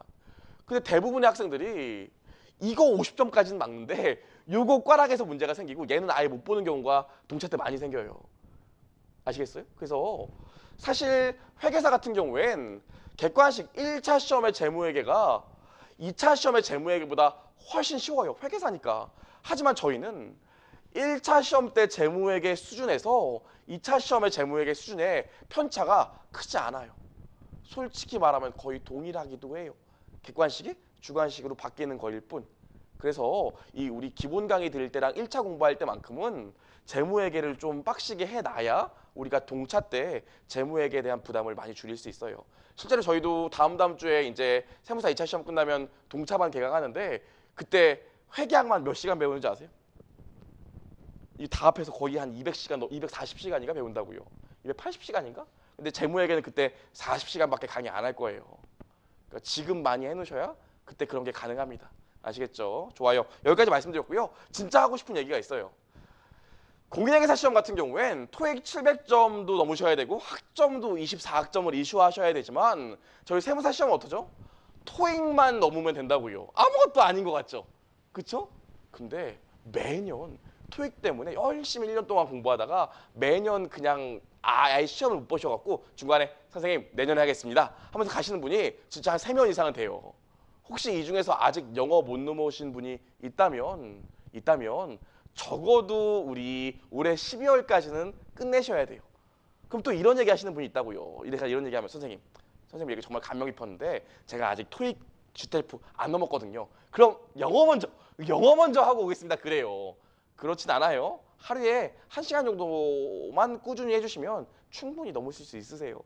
근데 대부분의 학생들이 이거 50점까지는 막는데 요거 꽈락에서 문제가 생기고 얘는 아예 못 보는 경우가 동차 때 많이 생겨요. 아시겠어요? 그래서 사실 회계사 같은 경우엔 객관식 1차 시험의 재무회계가 2차 시험의 재무회계보다 훨씬 쉬워요. 회계사니까. 하지만 저희는 1차 시험 때 재무회계 수준에서 2차 시험의 재무회계 수준의 편차가 크지 않아요. 솔직히 말하면 거의 동일하기도 해요. 객관식이 주관식으로 바뀌는 거일 뿐. 그래서 이 우리 기본 강의 들을 때랑 1차 공부할 때만큼은 재무회계를 좀 빡시게 해놔야 우리가 동차 때 재무회계에 대한 부담을 많이 줄일 수 있어요. 실제로 저희도 다음 주에 이제 세무사 2차 시험 끝나면 동차반 개강하는데 그때 회계학만 몇 시간 배우는지 아세요? 이 다 합해서 거의 한 200시간, 240시간인가 배운다고요. 280시간인가? 근데 재무회계는 그때 40시간밖에 강의 안 할 거예요. 그러니까 지금 많이 해놓으셔야 그때 그런 게 가능합니다. 아시겠죠? 좋아요. 여기까지 말씀드렸고요. 진짜 하고 싶은 얘기가 있어요. 공인회계사 시험 같은 경우엔 토익 700점도 넘으셔야 되고 학점도 24학점을 이슈하셔야 되지만 저희 세무사 시험은 어떠죠? 토익만 넘으면 된다고요. 아무것도 아닌 것 같죠? 그쵸? 근데 매년 토익 때문에 열심히 1년 동안 공부하다가 매년 그냥 아예 시험을 못 보셔갖고 중간에 선생님 내년에 하겠습니다 하면서 가시는 분이 진짜 한 3명 이상은 돼요. 혹시 이 중에서 아직 영어 못 넘으신 분이 있다면 적어도 우리 올해 12월까지는 끝내셔야 돼요. 그럼 또 이런 얘기 하시는 분이 있다고요. 이런 얘기하면 선생님 얘기 정말 감명 깊었는데 제가 아직 토익 GTF 안 넘었거든요. 그럼 영어 먼저 하고 오겠습니다. 그래요. 그렇진 않아요. 하루에 1시간 정도만 꾸준히 해주시면 충분히 넘으실 수 있으세요.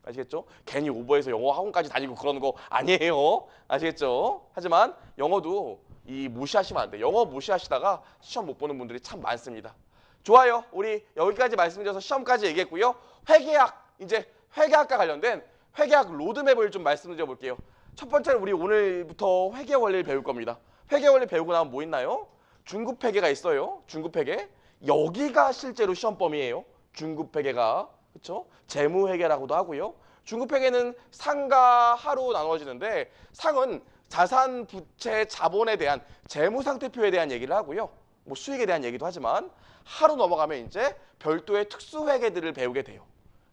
아시겠죠? 괜히 오버해서 영어 학원까지 다니고 그러는 거 아니에요. 아시겠죠? 하지만 영어도 무시하시면 안 돼요. 영어 무시하시다가 시험 못 보는 분들이 참 많습니다. 좋아요. 우리 여기까지 말씀드려서 시험까지 얘기했고요. 회계학, 이제 회계학과 관련된 회계학 로드맵을 좀 말씀드려 볼게요. 첫 번째로 우리 오늘부터 회계 원리를 배울 겁니다. 회계 원리 배우고 나면 뭐 있나요? 중급회계가 있어요. 중급회계. 여기가 실제로 시험 범위예요. 중급회계가. 그렇죠? 재무회계라고도 하고요. 중급회계는 상과 하로 나누어지는데 상은 자산, 부채, 자본에 대한 재무상태표에 대한 얘기를 하고요. 뭐 수익에 대한 얘기도 하지만 하로 넘어가면 이제 별도의 특수회계들을 배우게 돼요.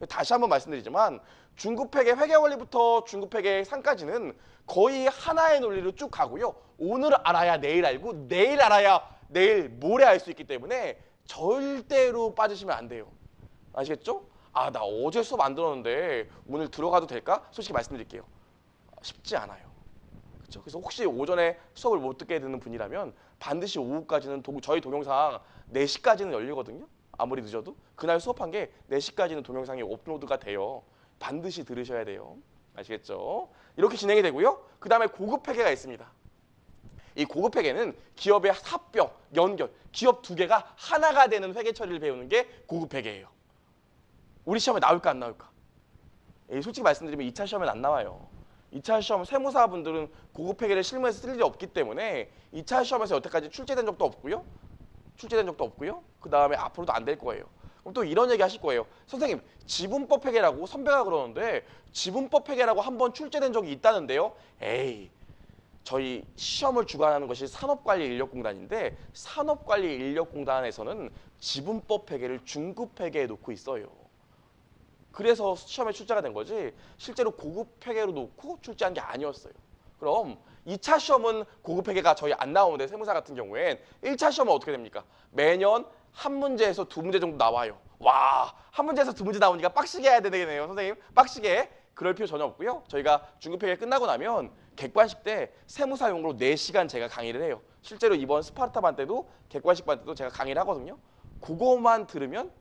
다시 한번 말씀드리지만 중급회계 회계원리부터 중급회계 상까지는 거의 하나의 논리로 쭉 가고요. 오늘 알아야 내일 알고 내일 알아야 내일 모레 알 수 있기 때문에 절대로 빠지시면 안 돼요. 아시겠죠? 아, 나 어제 수업 안 들었는데 오늘 들어가도 될까? 솔직히 말씀드릴게요. 쉽지 않아요. 그렇죠? 그래서 혹시 오전에 수업을 못 듣게 되는 분이라면 반드시 오후까지는 저희 동영상 4시까지는 열리거든요. 아무리 늦어도 그날 수업한 게 4시까지는 동영상이 업로드가 돼요. 반드시 들으셔야 돼요. 아시겠죠? 이렇게 진행이 되고요. 그 다음에 고급 회계가 있습니다. 이 고급 회계는 기업의 합병, 연결, 기업 2개가 하나가 되는 회계 처리를 배우는 게 고급 회계예요. 우리 시험에 나올까 안 나올까? 솔직히 말씀드리면 2차 시험엔 안 나와요. 2차 시험 세무사분들은 고급 회계를 실무에서 쓸 일이 없기 때문에 2차 시험에서 여태까지 출제된 적도 없고요. 그 다음에 앞으로도 안 될 거예요. 그럼 또 이런 얘기 하실 거예요. 선생님, 지분법 회계라고 선배가 그러는데 지분법 회계라고 한번 출제된 적이 있다는데요. 에이, 저희 시험을 주관하는 것이 산업관리인력공단인데 산업관리인력공단에서는 지분법 회계를 중급 회계에 놓고 있어요. 그래서 시험에 출제가 된 거지 실제로 고급 회계로 놓고 출제한 게 아니었어요. 그럼 2차 시험은 고급 회계가 저희 안 나오는데 세무사 같은 경우엔 1차 시험은 어떻게 됩니까? 매년 한 문제에서 2문제 정도 나와요. 와, 한 문제에서 2문제 나오니까 빡시게 해야 되겠네요. 선생님, 빡시게. 그럴 필요 전혀 없고요. 저희가 중급 회계 끝나고 나면 객관식 때 세무사용으로 4시간 제가 강의를 해요. 실제로 이번 스파르타 반 때도 객관식 반 때도 제가 강의를 하거든요. 그거만 들으면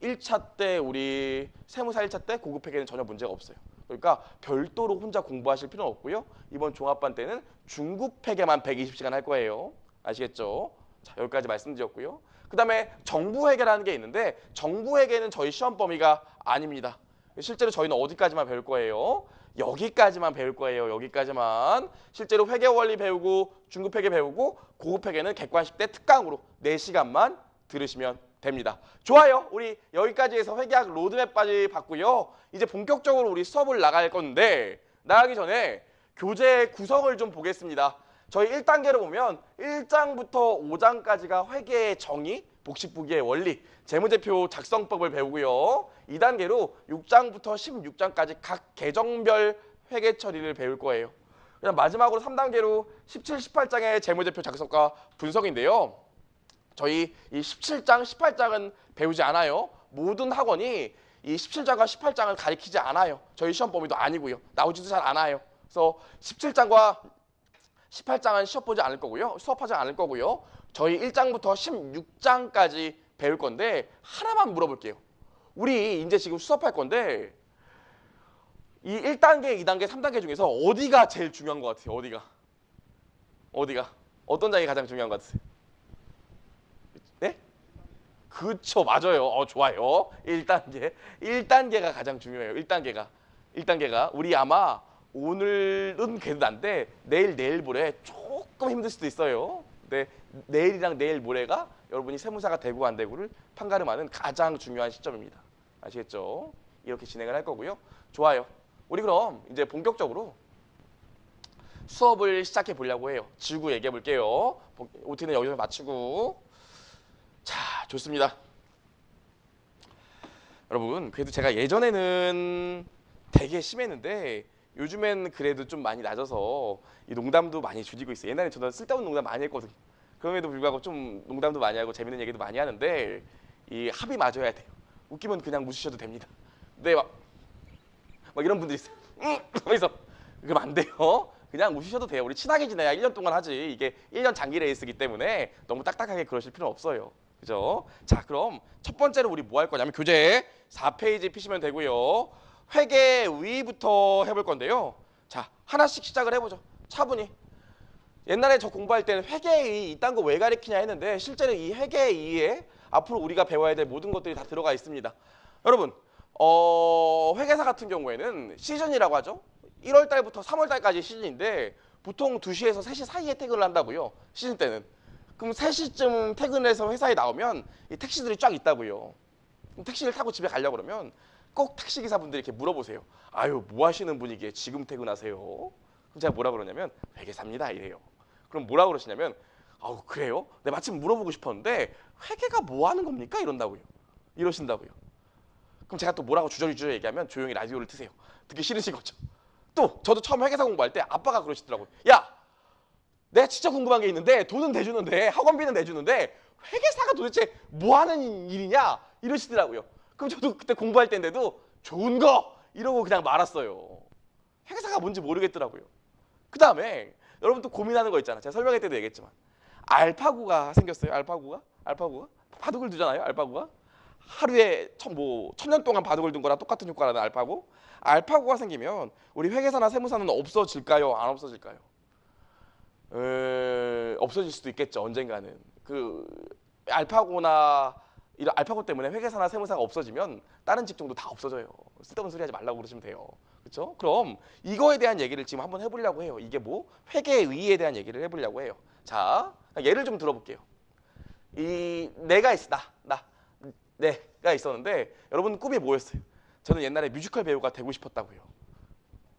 1차 때 우리 세무사 1차 때 고급 회계는 전혀 문제가 없어요. 그러니까 별도로 혼자 공부하실 필요는 없고요. 이번 종합반 때는 중급 회계만 120시간 할 거예요. 아시겠죠? 자, 여기까지 말씀드렸고요. 그 다음에 정부 회계라는 게 있는데 정부 회계는 저희 시험 범위가 아닙니다. 실제로 저희는 어디까지만 배울 거예요? 여기까지만 배울 거예요. 여기까지만. 실제로 회계 원리 배우고 중급 회계 배우고 고급 회계는 객관식 때 특강으로 4시간만 들으시면 됩니다. 좋아요. 우리 여기까지 해서 회계학 로드맵까지 봤고요. 이제 본격적으로 우리 수업을 나갈 건데 나가기 전에 교재 구성을 좀 보겠습니다. 저희 1단계로 보면 1장부터 5장까지가 회계의 정의, 복식부기의 원리, 재무제표 작성법을 배우고요. 2단계로 6장부터 16장까지 각 계정별 회계 처리를 배울 거예요. 그냥 마지막으로 3단계로 17, 18장의 재무제표 작성과 분석인데요. 저희 이 17장, 18장은 배우지 않아요. 모든 학원이 이 17장과 18장을 가리키지 않아요. 저희 시험 범위도 아니고요. 나오지도 잘 않아요. 그래서 17장과 18장은 수업하지 않을 거고요. 저희 1장부터 16장까지 배울 건데 하나만 물어볼게요. 우리 이제 지금 수업할 건데 이 1단계, 2단계, 3단계 중에서 어디가 제일 중요한 것 같아요? 어디가? 어떤 장이 가장 중요한 것 같아요? 네? 그쵸, 맞아요. 좋아요. 1단계가 가장 중요해요. 1단계가 우리 아마 오늘은 그래도 난데 내일 모레 조금 힘들 수도 있어요. 근데 내일이랑 내일 모레가 여러분이 세무사가 되고 안 되고를 판가름하는 가장 중요한 시점입니다. 아시겠죠? 이렇게 진행을 할 거고요. 좋아요. 우리 그럼 이제 본격적으로 수업을 시작해 보려고 해요. 지우고 얘기해 볼게요. OT는 여기서 마치고. 자, 좋습니다. 여러분, 그래도 제가 예전에는 되게 심했는데 요즘엔 그래도 좀 많이 낮아서 이 농담도 많이 줄이고 있어요. 옛날에 저는 쓸데없는 농담 많이 했거든요. 그럼에도 불구하고 좀 농담도 많이 하고 재밌는 얘기도 많이 하는데 이 합이 맞아야 돼요. 웃기면 그냥 무시셔도 됩니다. 근데 막 이런 분들이 있어요. 그래서 그럼 안 돼요. 그냥 무시셔도 돼요. 우리 친하게 지내야 1년 동안 하지. 이게 1년 장기 레이스이기 때문에 너무 딱딱하게 그러실 필요는 없어요. 그죠? 자, 그럼 첫 번째로 우리 뭐 할 거냐면 교재 4페이지 피시면 되고요. 회계위부터 해볼 건데요. 자, 하나씩 시작을 해보죠. 차분히. 옛날에 저 공부할 때는 회계위 이딴 거 왜 가리키냐 했는데 실제로 이 회계위에 앞으로 우리가 배워야 될 모든 것들이 다 들어가 있습니다. 여러분, 회계사 같은 경우에는 시즌이라고 하죠. 1월 달부터 3월 달까지 시즌인데 보통 2시에서 3시 사이에 퇴근을 한다고요. 시즌 때는. 그럼 3시쯤 퇴근해서 회사에 나오면 이 택시들이 쫙 있다고요. 그럼 택시를 타고 집에 가려고 그러면 꼭 택시기사분들이 이렇게 물어보세요. 아유, 뭐 하시는 분이기에 지금 퇴근하세요? 그럼 제가 뭐라 그러냐면 회계사입니다 이래요. 그럼 뭐라 그러시냐면 아우, 그래요? 네, 마침 물어보고 싶었는데 회계가 뭐 하는 겁니까? 이러신다고요. 그럼 제가 또 뭐라고 주저리 얘기하면 조용히 라디오를 트세요. 듣기 싫으신 거죠. 또 저도 처음 회계사 공부할 때 아빠가 그러시더라고요. 야, 내가 진짜 궁금한 게 있는데 돈은 내주는데 학원비는 내주는데 회계사가 도대체 뭐 하는 일이냐? 이러시더라고요. 그럼 저도 그때 공부할 때인데도 좋은 거 이러고 그냥 말았어요. 회계사가 뭔지 모르겠더라고요. 그 다음에 여러분 또 고민하는 거 있잖아. 제가 설명할 때도 얘기했지만 알파고가 생겼어요. 알파고가 바둑을 두잖아요. 알파고가 하루에 천년 동안 바둑을 둔 거랑 똑같은 효과라는 알파고가 생기면 우리 회계사나 세무사는 없어질까요? 안 없어질까요? 없어질 수도 있겠죠. 언젠가는. 그 이런 알파고 때문에 회계사나 세무사가 없어지면 다른 직종도 다 없어져요. 쓸데없는 소리 하지 말라고 그러시면 돼요. 그렇죠? 그럼 이거에 대한 얘기를 지금 한번 해보려고 해요. 이게 뭐? 회계의에 대한 얘기를 해보려고 해요. 자, 예를 좀 들어볼게요. 내가 있었는데 여러분 꿈이 뭐였어요? 저는 옛날에 뮤지컬 배우가 되고 싶었다고요.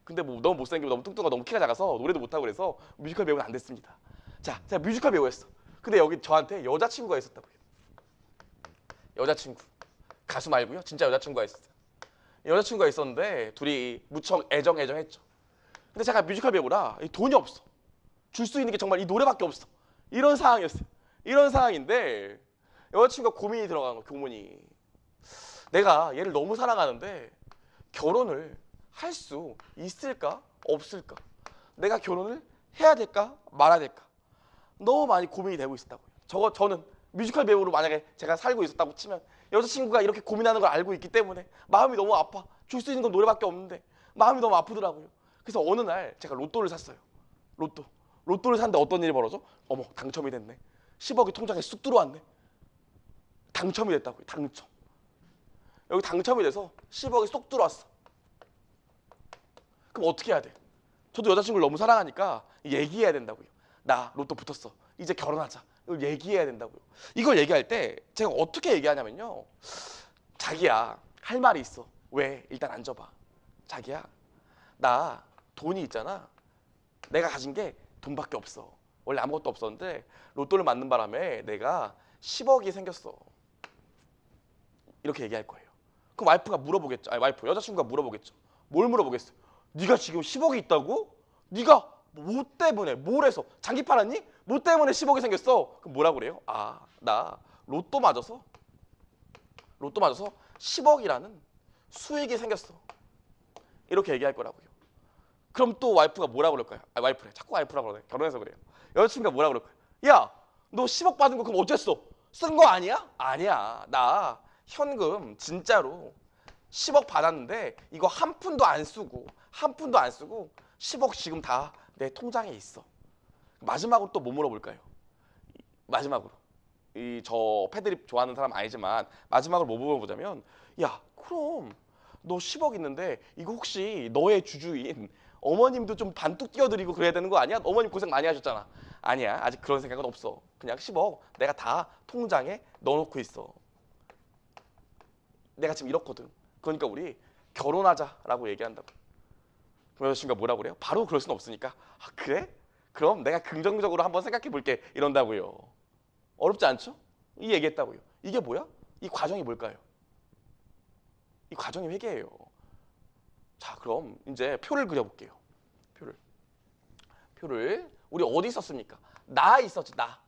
근데 뭐 너무 못생기고 너무 뚱뚱하고 너무 키가 작아서 노래도 못하고 그래서 뮤지컬 배우는 안 됐습니다. 자, 제가 뮤지컬 배우였어. 근데 여기 저한테 여자친구가 있었다고요. 여자친구. 가수 말고요. 진짜 여자친구가 있었어요. 여자친구가 있었는데 둘이 무척 애정했죠. 근데 제가 뮤지컬 배우라 돈이 없어. 줄 수 있는 게 정말 이 노래밖에 없어. 이런 상황이었어요. 이런 상황인데 여자친구가 고민이 들어간 거예요. 고민이. 내가 얘를 너무 사랑하는데 결혼을 할 수 있을까? 없을까? 내가 결혼을 해야 될까? 말아야 될까? 너무 많이 고민이 되고 있었다고요. 저는 뮤지컬 배우로 만약에 제가 살고 있었다고 치면 여자친구가 이렇게 고민하는 걸 알고 있기 때문에 마음이 너무 아파. 줄 수 있는 건 노래밖에 없는데 마음이 너무 아프더라고요. 그래서 어느 날 제가 로또를 샀어요. 로또를 샀는데 어떤 일이 벌어져? 어머, 당첨이 됐네. 10억이 통장에 쑥 들어왔네. 당첨이 됐다고요. 당첨. 여기 당첨이 돼서 10억이 쏙 들어왔어. 그럼 어떻게 해야 돼? 저도 여자친구를 너무 사랑하니까 얘기해야 된다고요. 나 로또 붙었어. 이제 결혼하자. 이걸 얘기해야 된다고요. 이걸 얘기할 때 제가 어떻게 얘기하냐면요. 자기야, 할 말이 있어. 왜? 일단 앉아봐. 자기야, 나 돈이 있잖아. 내가 가진 게 돈밖에 없어. 원래 아무것도 없었는데 로또를 맞는 바람에 내가 10억이 생겼어. 이렇게 얘기할 거예요. 그럼 와이프가 물어보겠죠. 아니, 여자친구가 물어보겠죠. 뭘 물어보겠어요? 네가 지금 10억이 있다고? 네가 뭐 때문에? 뭘 해서? 장기 팔았니? 뭐 때문에 10억이 생겼어? 그럼 뭐라고 그래요? 아, 나 로또 맞아서 10억이라는 수익이 생겼어. 이렇게 얘기할 거라고요. 그럼 또 와이프가 뭐라고 그럴까요? 아, 와이프래. 자꾸 와이프라고 그러네. 결혼해서 그래요. 여자친구가 뭐라고 그럴까요? 야, 너 10억 받은 거 그럼 어쨌어? 쓴 거 아니야? 아니야. 나 현금 진짜로 10억 받았는데 이거 한 푼도 안 쓰고 10억 지금 다 내 통장에 있어. 마지막으로 또 뭐 물어볼까요? 마지막으로 저 패드립 좋아하는 사람 아니지만 마지막으로 뭐 물어보자면, 야, 그럼 너 10억 있는데 이거 혹시 너의 주주인 어머님도 좀 반뚝 띄워드리고 그래야 되는 거 아니야? 어머님 고생 많이 하셨잖아. 아니야, 아직 그런 생각은 없어. 그냥 10억 내가 다 통장에 넣어놓고 있어. 내가 지금 이렇거든. 그러니까 우리 결혼하자라고 얘기한다고. 그럼 여자친구가 뭐라고 그래요? 바로 그럴 수는 없으니까, 아, 그래? 그럼 내가 긍정적으로 한번 생각해 볼게. 이런다고요. 어렵지 않죠? 이 얘기했다고요. 이게 뭐야? 이 과정이 뭘까요? 이 과정이 회계예요. 자, 그럼 이제 표를 그려볼게요. 표를 우리 어디 있었습니까? 나 있었지, 나.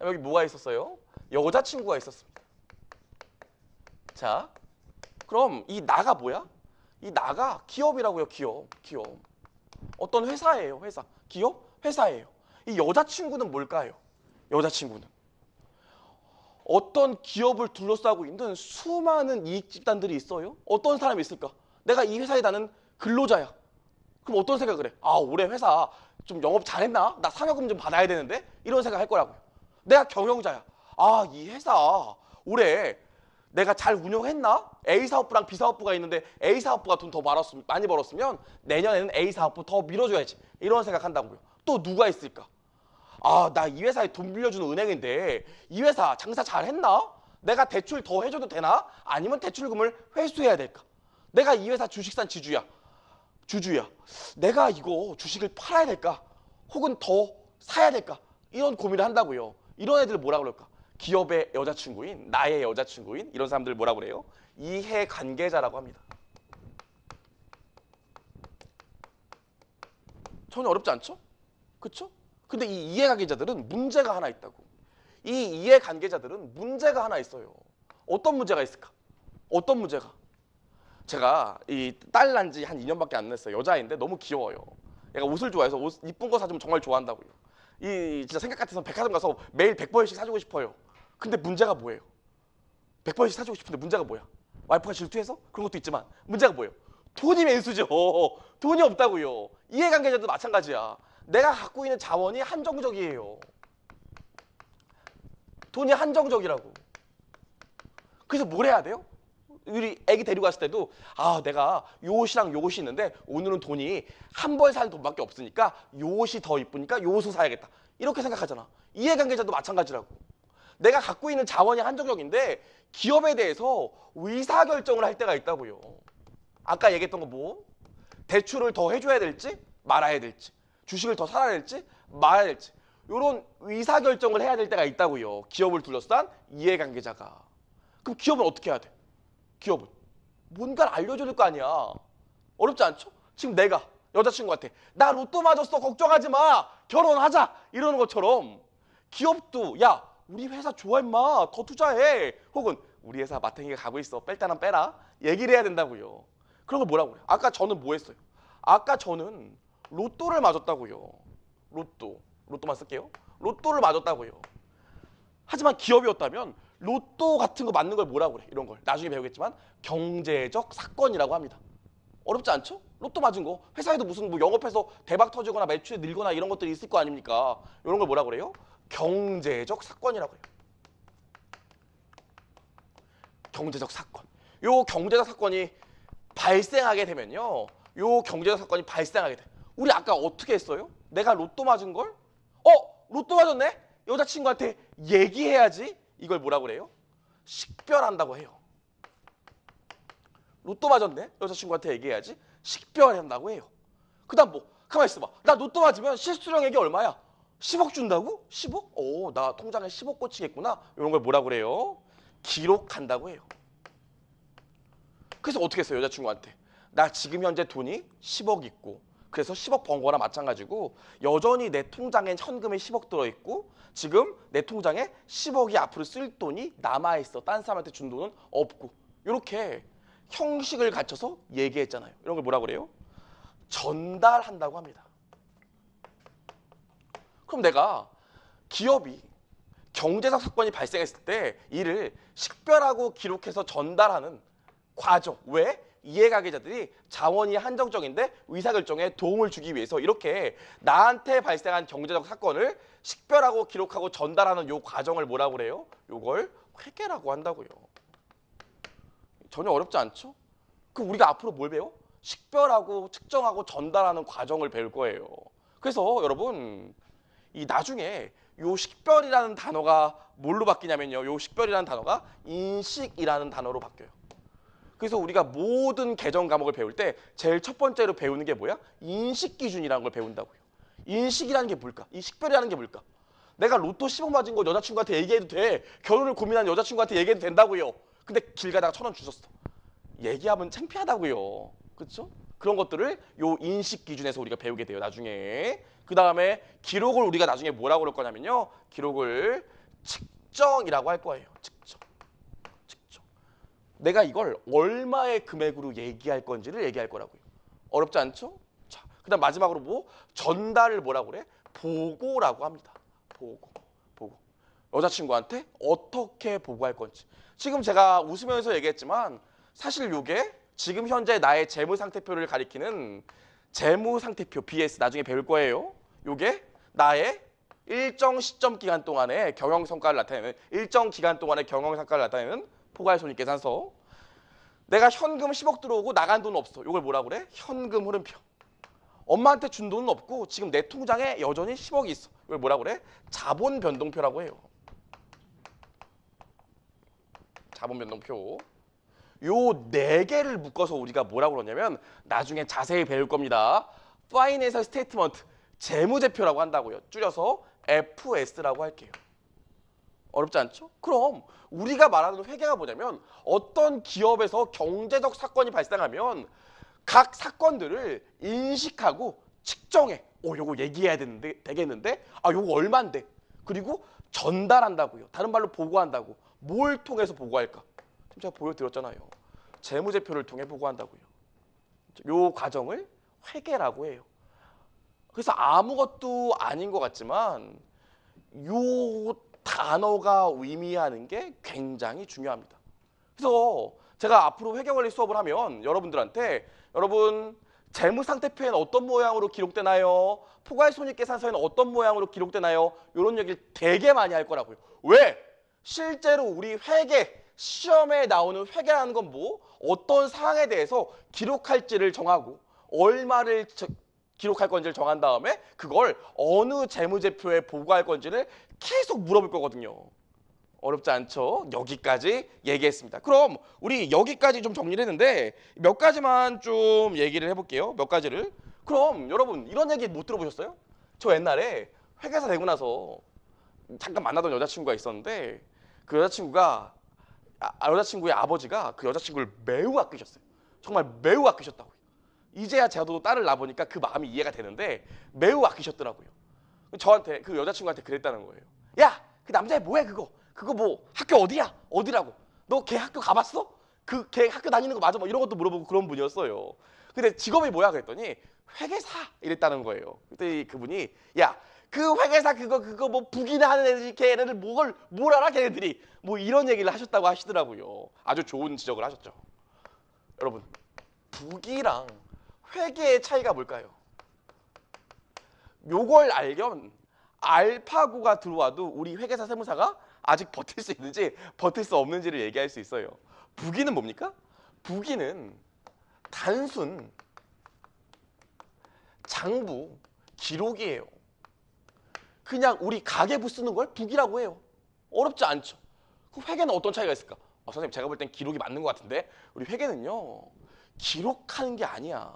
여기 뭐가 있었어요? 여자친구가 있었습니다. 자, 그럼 이 나가 뭐야? 이 나가 기업이라고요. 기업. 어떤 회사예요. 회사. 기업? 회사예요. 이 여자친구는 뭘까요? 여자친구는 어떤 기업을 둘러싸고 있는 수많은 이익 집단들이 있어요. 어떤 사람이 있을까? 내가 이 회사에 나는 근로자야. 그럼 어떤 생각을 해? 아, 올해 회사 좀 영업 잘했나? 나 상여금 좀 받아야 되는데? 이런 생각 할 거라고요. 내가 경영자야. 아, 이 회사 올해 내가 잘 운영했나? A 사업부랑 B 사업부가 있는데 A 사업부가 돈 더 많이 벌었으면 내년에는 A 사업부 더 밀어줘야지. 이런 생각한다고요. 또 누가 있을까? 아, 나 이 회사에 돈 빌려주는 은행인데 이 회사 장사 잘했나? 내가 대출 더 해줘도 되나? 아니면 대출금을 회수해야 될까? 내가 이 회사 주식산 주주야. 내가 이거 주식을 팔아야 될까? 혹은 더 사야 될까? 이런 고민을 한다고요. 이런 애들 뭐라 그럴까? 기업의 여자친구인, 나의 여자친구인 이런 사람들 뭐라고 그래요? 이해관계자라고 합니다. 전혀 어렵지 않죠? 그쵸? 근데 이 이해관계자들은 문제가 하나 있다고. 이 이해관계자들은 문제가 하나 있어요. 어떤 문제가 있을까? 어떤 문제가? 제가 이 딸 난 지 한 2년밖에 안 됐어요. 여자인데 너무 귀여워요. 얘가 옷을 좋아해서 옷 이쁜 거 사주면 정말 좋아한다고요. 이 진짜 생각 같아서 백화점 가서 매일 100벌씩 사주고 싶어요. 근데 문제가 뭐예요? 100벌씩 사주고 싶은데 문제가 뭐야? 와이프가 질투해서? 그런 것도 있지만 문제가 뭐예요? 돈이 맨수죠. 돈이 없다고요. 이해관계자도 마찬가지야. 내가 갖고 있는 자원이 한정적이에요. 돈이 한정적이라고. 그래서 뭘 해야 돼요? 우리 애기 데리고 갔을 때도 내가 요 옷이랑 요 옷이 있는데 오늘은 돈이 한 벌 살 돈밖에 없으니까 요 옷이 더 이쁘니까 요 옷을 사야겠다. 이렇게 생각하잖아. 이해관계자도 마찬가지라고. 내가 갖고 있는 자원이 한정적인데 기업에 대해서 의사결정을 할 때가 있다고요. 아까 얘기했던 거 뭐? 대출을 더 해줘야 될지 말아야 될지, 주식을 더 사야 될지 말아야 될지, 이런 의사결정을 해야 될 때가 있다고요. 기업을 둘러싼 이해관계자가. 그럼 기업은 어떻게 해야 돼? 기업은 뭔가를 알려줘야 될 거 아니야. 어렵지 않죠? 지금 내가 여자친구한테 나 로또 맞았어 걱정하지 마 결혼하자 이러는 것처럼 기업도 야 우리 회사 좋아 임마 더 투자해 혹은 우리 회사 마탱이가 가고 있어 뺄 때는 빼라 얘기를 해야 된다고요. 그런 걸 뭐라고 그래요? 아까 저는 뭐 했어요? 아까 저는 로또를 맞았다고요. 로또만 쓸게요. 로또를 맞았다고요. 하지만 기업이었다면 로또 같은 거 맞는 걸 뭐라고 그래? 이런 걸 나중에 배우겠지만 경제적 사건이라고 합니다. 어렵지 않죠? 로또 맞은 거 회사에도 무슨 뭐 영업해서 대박 터지거나 매출이 늘거나 이런 것들이 있을 거 아닙니까? 이런 걸 뭐라고 그래요? 경제적 사건이라고 해요. 경제적 사건. 요 경제적 사건이 발생하게 되면요. 요 경제적 사건이 발생하게 돼. 우리 아까 어떻게 했어요? 내가 로또 맞은 걸? 로또 맞았네? 여자친구한테 얘기해야지. 이걸 뭐라고 그래요? 식별한다고 해요. 로또 맞았네? 여자친구한테 얘기해야지. 식별한다고 해요. 그 다음 뭐? 가만히 있어봐. 나 로또 맞으면 실수령액이 얼마야? 10억 준다고? 10억? 나 통장에 10억 꽂히겠구나. 이런 걸 뭐라고 그래요? 기록한다고 해요. 그래서 어떻게 했어요? 여자친구한테. 나 지금 현재 돈이 10억 있고 그래서 10억 번 거나 마찬가지고 여전히 내 통장에 현금이 10억 들어있고 지금 내 통장에 10억이 앞으로 쓸 돈이 남아있어. 딴 사람한테 준 돈은 없고 이렇게 형식을 갖춰서 얘기했잖아요. 이런 걸 뭐라고 그래요? 전달한다고 합니다. 그럼 내가 기업이 경제적 사건이 발생했을 때 이를 식별하고 기록해서 전달하는 과정. 왜? 이해관계자들이 자원이 한정적인데 의사결정에 도움을 주기 위해서 이렇게 나한테 발생한 경제적 사건을 식별하고 기록하고 전달하는 요 과정을 뭐라고 그래요? 요걸 회계라고 한다고요. 전혀 어렵지 않죠? 그럼 우리가 앞으로 뭘 배워? 식별하고 측정하고 전달하는 과정을 배울 거예요. 그래서 여러분 이 나중에 요 식별이라는 단어가 뭘로 바뀌냐면요. 요 식별이라는 단어가 인식이라는 단어로 바뀌어요. 그래서 우리가 모든 개정 과목을 배울 때 제일 첫 번째로 배우는 게 뭐야? 인식 기준이라는 걸 배운다고요. 인식이라는 게 뭘까? 이 식별이라는 게 뭘까? 내가 로또 10억 맞은 거 여자친구한테 얘기해도 돼. 결혼을 고민하는 여자친구한테 얘기해도 된다고요. 근데 길 가다가 1,000원 주셨어. 얘기하면 창피하다고요. 그렇죠? 그런 것들을 요 인식 기준에서 우리가 배우게 돼요. 나중에. 그 다음에 기록을 우리가 나중에 뭐라고 그럴 거냐면요. 기록을 측정이라고 할 거예요. 측정. 내가 이걸 얼마의 금액으로 얘기할 건지를 얘기할 거라고요. 어렵지 않죠? 자, 그다음 마지막으로 뭐? 전달을 뭐라고 그래? 보고라고 합니다. 보고. 여자친구한테 어떻게 보고할 건지. 지금 제가 웃으면서 얘기했지만 사실 이게 지금 현재 나의 재무상태표를 가리키는 재무상태표 BS 나중에 배울 거예요. 이게 나의 일정 시점 기간 동안의 경영성과를 나타내는 일정 기간 동안의 경영성과를 나타내는 포괄손익계산서. 내가 현금 10억 들어오고 나간 돈 없어. 이걸 뭐라고 그래? 현금 흐름표. 엄마한테 준 돈은 없고 지금 내 통장에 여전히 10억이 있어. 이걸 뭐라고 그래? 자본 변동표라고 해요. 자본 변동표. 요 4개를 묶어서 우리가 뭐라고 그러냐면 나중에 자세히 배울 겁니다. 파이낸셜 스테이트먼트, 재무제표라고 한다고요. 줄여서 FS라고 할게요. 어렵지 않죠? 그럼 우리가 말하는 회계가 뭐냐면 어떤 기업에서 경제적 사건이 발생하면 각 사건들을 인식하고 측정해. 요거 얘기해야 되겠는데? 요거 얼만데? 그리고 전달한다고요. 다른 말로 보고한다고. 뭘 통해서 보고할까? 지금 제가 보여드렸잖아요. 재무제표를 통해 보고한다고요. 요 과정을 회계라고 해요. 그래서 아무것도 아닌 것 같지만 요 단어가 의미하는 게 굉장히 중요합니다. 그래서 제가 앞으로 회계원리 수업을 하면 여러분들한테 여러분 재무상태표에는 어떤 모양으로 기록되나요? 포괄손익계산서에는 어떤 모양으로 기록되나요? 이런 얘기를 되게 많이 할 거라고요. 왜? 실제로 우리 회계, 시험에 나오는 회계라는 건 뭐? 어떤 사항에 대해서 기록할지를 정하고 얼마를 기록할 건지를 정한 다음에 그걸 어느 재무제표에 보고할 건지를 계속 물어볼 거거든요. 어렵지 않죠? 여기까지 얘기했습니다. 그럼 우리 여기까지 좀 정리를 했는데 몇 가지만 좀 얘기를 해볼게요. 몇 가지를. 그럼 여러분 이런 얘기 못 들어보셨어요? 저 옛날에 회계사 되고 나서 잠깐 만나던 여자친구가 있었는데 그 여자친구의 아버지가 그 여자친구를 매우 아끼셨어요. 정말 매우 아끼셨다고요. 이제야 저도 딸을 낳아보니까 그 마음이 이해가 되는데 매우 아끼셨더라고요. 저한테 그 여자친구한테 그랬다는 거예요. 야, 그 남자애 뭐해 그거? 그거 뭐 학교 어디야? 어디라고? 너 걔 학교 가봤어? 그 걔 학교 다니는 거 맞아? 뭐 이런 것도 물어보고 그런 분이었어요. 근데 직업이 뭐야 그랬더니 회계사 이랬다는 거예요. 그때 그분이 야, 그 회계사 그거 뭐 북이나 하는 애들이 걔네들 뭘 알아 걔네들이 뭐 이런 얘기를 하셨다고 하시더라고요. 아주 좋은 지적을 하셨죠. 여러분 북이랑 회계의 차이가 뭘까요? 요걸 알면 알파고가 들어와도 우리 회계사 세무사가 아직 버틸 수 있는지 버틸 수 없는지를 얘기할 수 있어요. 부기는 뭡니까? 부기는 단순 장부 기록이에요. 그냥 우리 가계부 쓰는 걸 부기라고 해요. 어렵지 않죠. 그 회계는 어떤 차이가 있을까? 선생님 제가 볼 땐 기록이 맞는 것 같은데 우리 회계는요. 기록하는 게 아니야.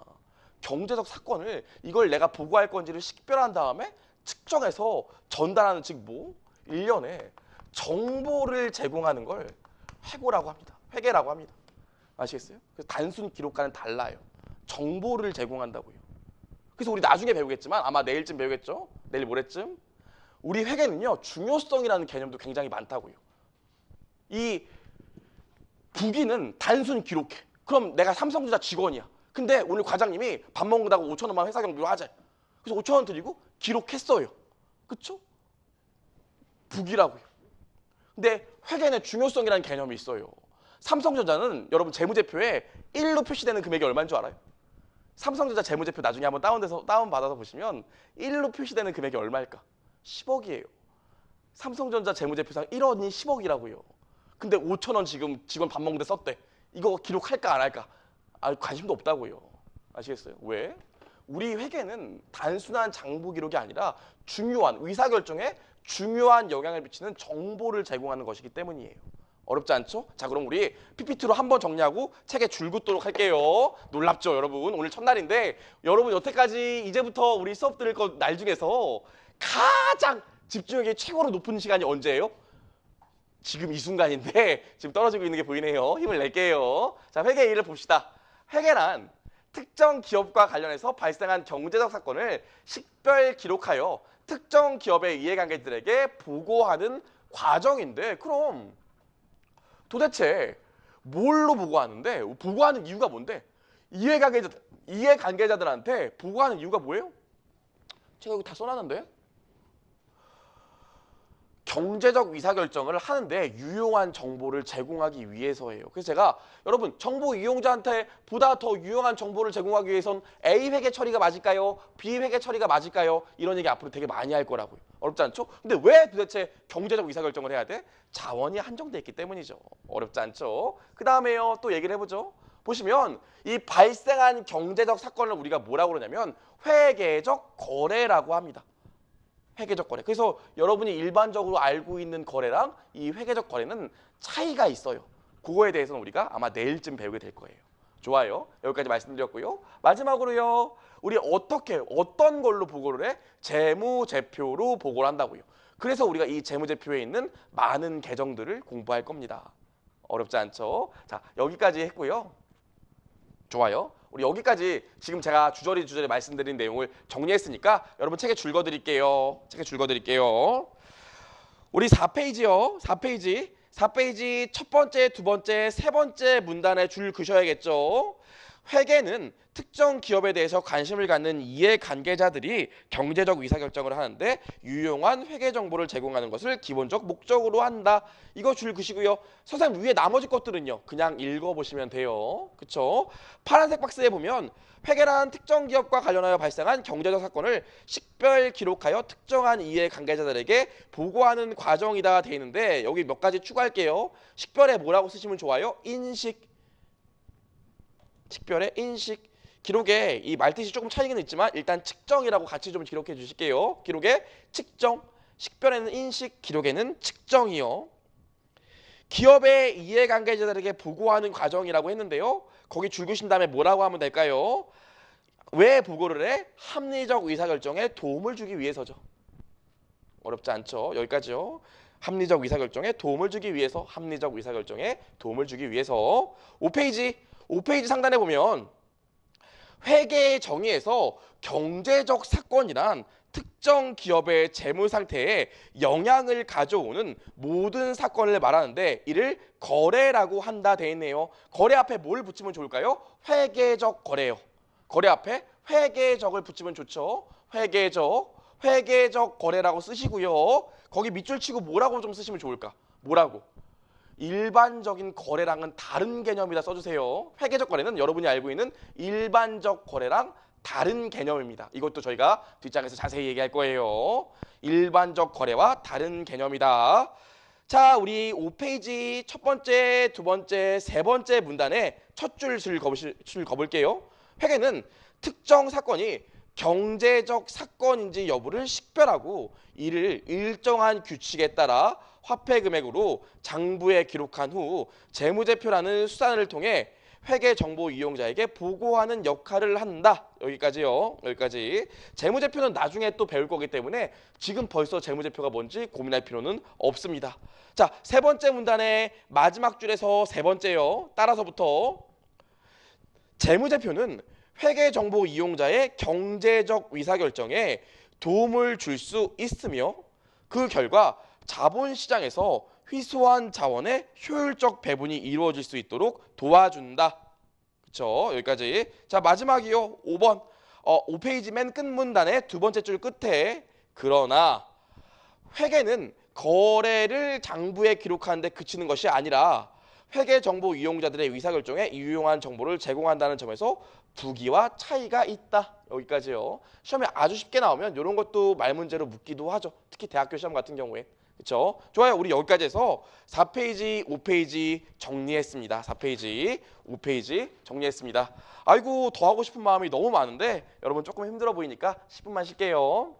경제적 사건을 이걸 내가 보고할 건지를 식별한 다음에 측정해서 전달하는 즉 뭐? 일련의 정보를 제공하는 걸 회고라고 합니다. 회계라고 합니다. 아시겠어요? 그래서 단순 기록과는 달라요. 정보를 제공한다고요. 그래서 우리 나중에 배우겠지만 아마 내일쯤 배우겠죠? 내일 모레쯤? 우리 회계는요. 중요성이라는 개념도 굉장히 많다고요. 이 부기는 단순 기록해. 그럼 내가 삼성전자 직원이야. 근데 오늘 과장님이 밥 먹는다고 5,000원만 회사 경비로 하자. 그래서 5,000원 드리고 기록했어요. 그쵸? 부기라고요. 근데 회계는 중요성이라는 개념이 있어요. 삼성전자는 여러분 재무제표에 1로 표시되는 금액이 얼마인 줄 알아요? 삼성전자 재무제표 나중에 한번 다운받아서 보시면 1로 표시되는 금액이 얼마일까? 10억이에요. 삼성전자 재무제표상 1원이 10억이라고요. 근데 5,000원 지금 직원 밥 먹는데 썼대. 이거 기록할까 안 할까? 관심도 없다고요. 아시겠어요? 왜? 우리 회계는 단순한 장부 기록이 아니라 중요한 의사결정에 중요한 영향을 미치는 정보를 제공하는 것이기 때문이에요. 어렵지 않죠? 자, 그럼 우리 PPT로 한번 정리하고 책에 줄 긋도록 할게요. 놀랍죠, 여러분? 오늘 첫날인데 여러분 여태까지 이제부터 우리 수업 들을 날 중에서 가장 집중력이 최고로 높은 시간이 언제예요? 지금 이 순간인데 지금 떨어지고 있는 게 보이네요. 힘을 낼게요. 자, 회계 1을 봅시다. 회계란 특정 기업과 관련해서 발생한 경제적 사건을 식별 기록하여 특정 기업의 이해관계들에게 보고하는 과정인데 그럼 도대체 뭘로 보고하는데 보고하는 이유가 뭔데? 이해관계자들한테 보고하는 이유가 뭐예요? 제가 이거 다 써놨는데 경제적 의사결정을 하는데 유용한 정보를 제공하기 위해서예요. 그래서 제가 여러분 정보 이용자한테 보다 더 유용한 정보를 제공하기 위해선 A 회계 처리가 맞을까요? B 회계 처리가 맞을까요? 이런 얘기 앞으로 되게 많이 할 거라고요. 어렵지 않죠? 근데 왜 도대체 경제적 의사결정을 해야 돼? 자원이 한정돼 있기 때문이죠. 어렵지 않죠? 그 다음에요. 또 얘기를 해보죠. 보시면 이 발생한 경제적 사건을 우리가 뭐라고 그러냐면 회계적 거래라고 합니다. 회계적 거래. 그래서 여러분이 일반적으로 알고 있는 거래랑 이 회계적 거래는 차이가 있어요. 그거에 대해서는 우리가 아마 내일쯤 배우게 될 거예요. 좋아요. 여기까지 말씀드렸고요. 마지막으로요. 우리 어떤 걸로 보고를 해? 재무제표로 보고를 한다고요. 그래서 우리가 이 재무제표에 있는 많은 계정들을 공부할 겁니다. 어렵지 않죠? 자, 여기까지 했고요. 좋아요. 우리 여기까지 지금 제가 주저리 말씀드린 내용을 정리했으니까 여러분 책에 줄 거드릴게요. 책에 줄 거드릴게요. 우리 4페이지요. 4페이지. 4페이지 첫 번째, 두 번째, 세 번째 문단에 줄 그셔야겠죠. 회계는 특정 기업에 대해서 관심을 갖는 이해관계자들이 경제적 의사결정을 하는데 유용한 회계 정보를 제공하는 것을 기본적 목적으로 한다. 이거 줄 그시고요. 선생님 위에 나머지 것들은요. 그냥 읽어보시면 돼요. 그쵸? 파란색 박스에 보면 회계란 특정 기업과 관련하여 발생한 경제적 사건을 식별 기록하여 특정한 이해관계자들에게 보고하는 과정이다 돼 있는데 여기 몇 가지 추가할게요. 식별에 뭐라고 쓰시면 좋아요? 인식. 식별의 인식. 기록에 이 말뜻이 조금 차이는 있지만 일단 측정이라고 같이 좀 기록해 주실게요. 기록에 측정, 식별에는 인식, 기록에는 측정이요. 기업의 이해관계자들에게 보고하는 과정이라고 했는데요. 거기 줄 그신 다음에 뭐라고 하면 될까요? 왜 보고를 해? 합리적 의사결정에 도움을 주기 위해서죠. 어렵지 않죠? 여기까지요. 합리적 의사결정에 도움을 주기 위해서, 합리적 의사결정에 도움을 주기 위해서. 5페이지 상단에 보면 회계의 정의에서 경제적 사건이란 특정 기업의 재무 상태에 영향을 가져오는 모든 사건을 말하는데 이를 거래라고 한다 돼 있네요. 거래 앞에 뭘 붙이면 좋을까요? 회계적 거래요. 거래 앞에 회계적을 붙이면 좋죠. 회계적 거래라고 쓰시고요. 거기 밑줄 치고 뭐라고 좀 쓰시면 좋을까? 뭐라고? 일반적인 거래랑은 다른 개념이다 써주세요. 회계적 거래는 여러분이 알고 있는 일반적 거래랑 다른 개념입니다. 이것도 저희가 뒷장에서 자세히 얘기할 거예요. 일반적 거래와 다른 개념이다. 자, 우리 5페이지 첫 번째, 두 번째, 세 번째 문단에 첫 줄 거볼게요. 회계는 특정 사건이 경제적 사건인지 여부를 식별하고 이를 일정한 규칙에 따라 화폐 금액으로 장부에 기록한 후 재무제표라는 수단을 통해 회계 정보 이용자에게 보고하는 역할을 한다. 여기까지요. 여기까지. 재무제표는 나중에 또 배울 거기 때문에 지금 벌써 재무제표가 뭔지 고민할 필요는 없습니다. 자, 세 번째 문단의 마지막 줄에서 세 번째요. 따라서부터 재무제표는 회계 정보 이용자의 경제적 의사결정에 도움을 줄 수 있으며 그 결과 자본시장에서 희소한 자원의 효율적 배분이 이루어질 수 있도록 도와준다. 그렇죠? 여기까지. 자, 마지막이요. 5번. 5페이지 맨 끝 문단의 두 번째 줄 끝에 그러나 회계는 거래를 장부에 기록하는 데 그치는 것이 아니라 회계 정보 이용자들의 의사결정에 유용한 정보를 제공한다는 점에서 부기와 차이가 있다. 여기까지요. 시험에 아주 쉽게 나오면 이런 것도 말 문제로 묻기도 하죠. 특히 대학교 시험 같은 경우에. 그렇죠? 좋아요. 우리 여기까지 해서 4페이지, 5페이지 정리했습니다. 4페이지, 5페이지 정리했습니다. 아이고 더 하고 싶은 마음이 너무 많은데 여러분 조금 힘들어 보이니까 10분만 쉴게요.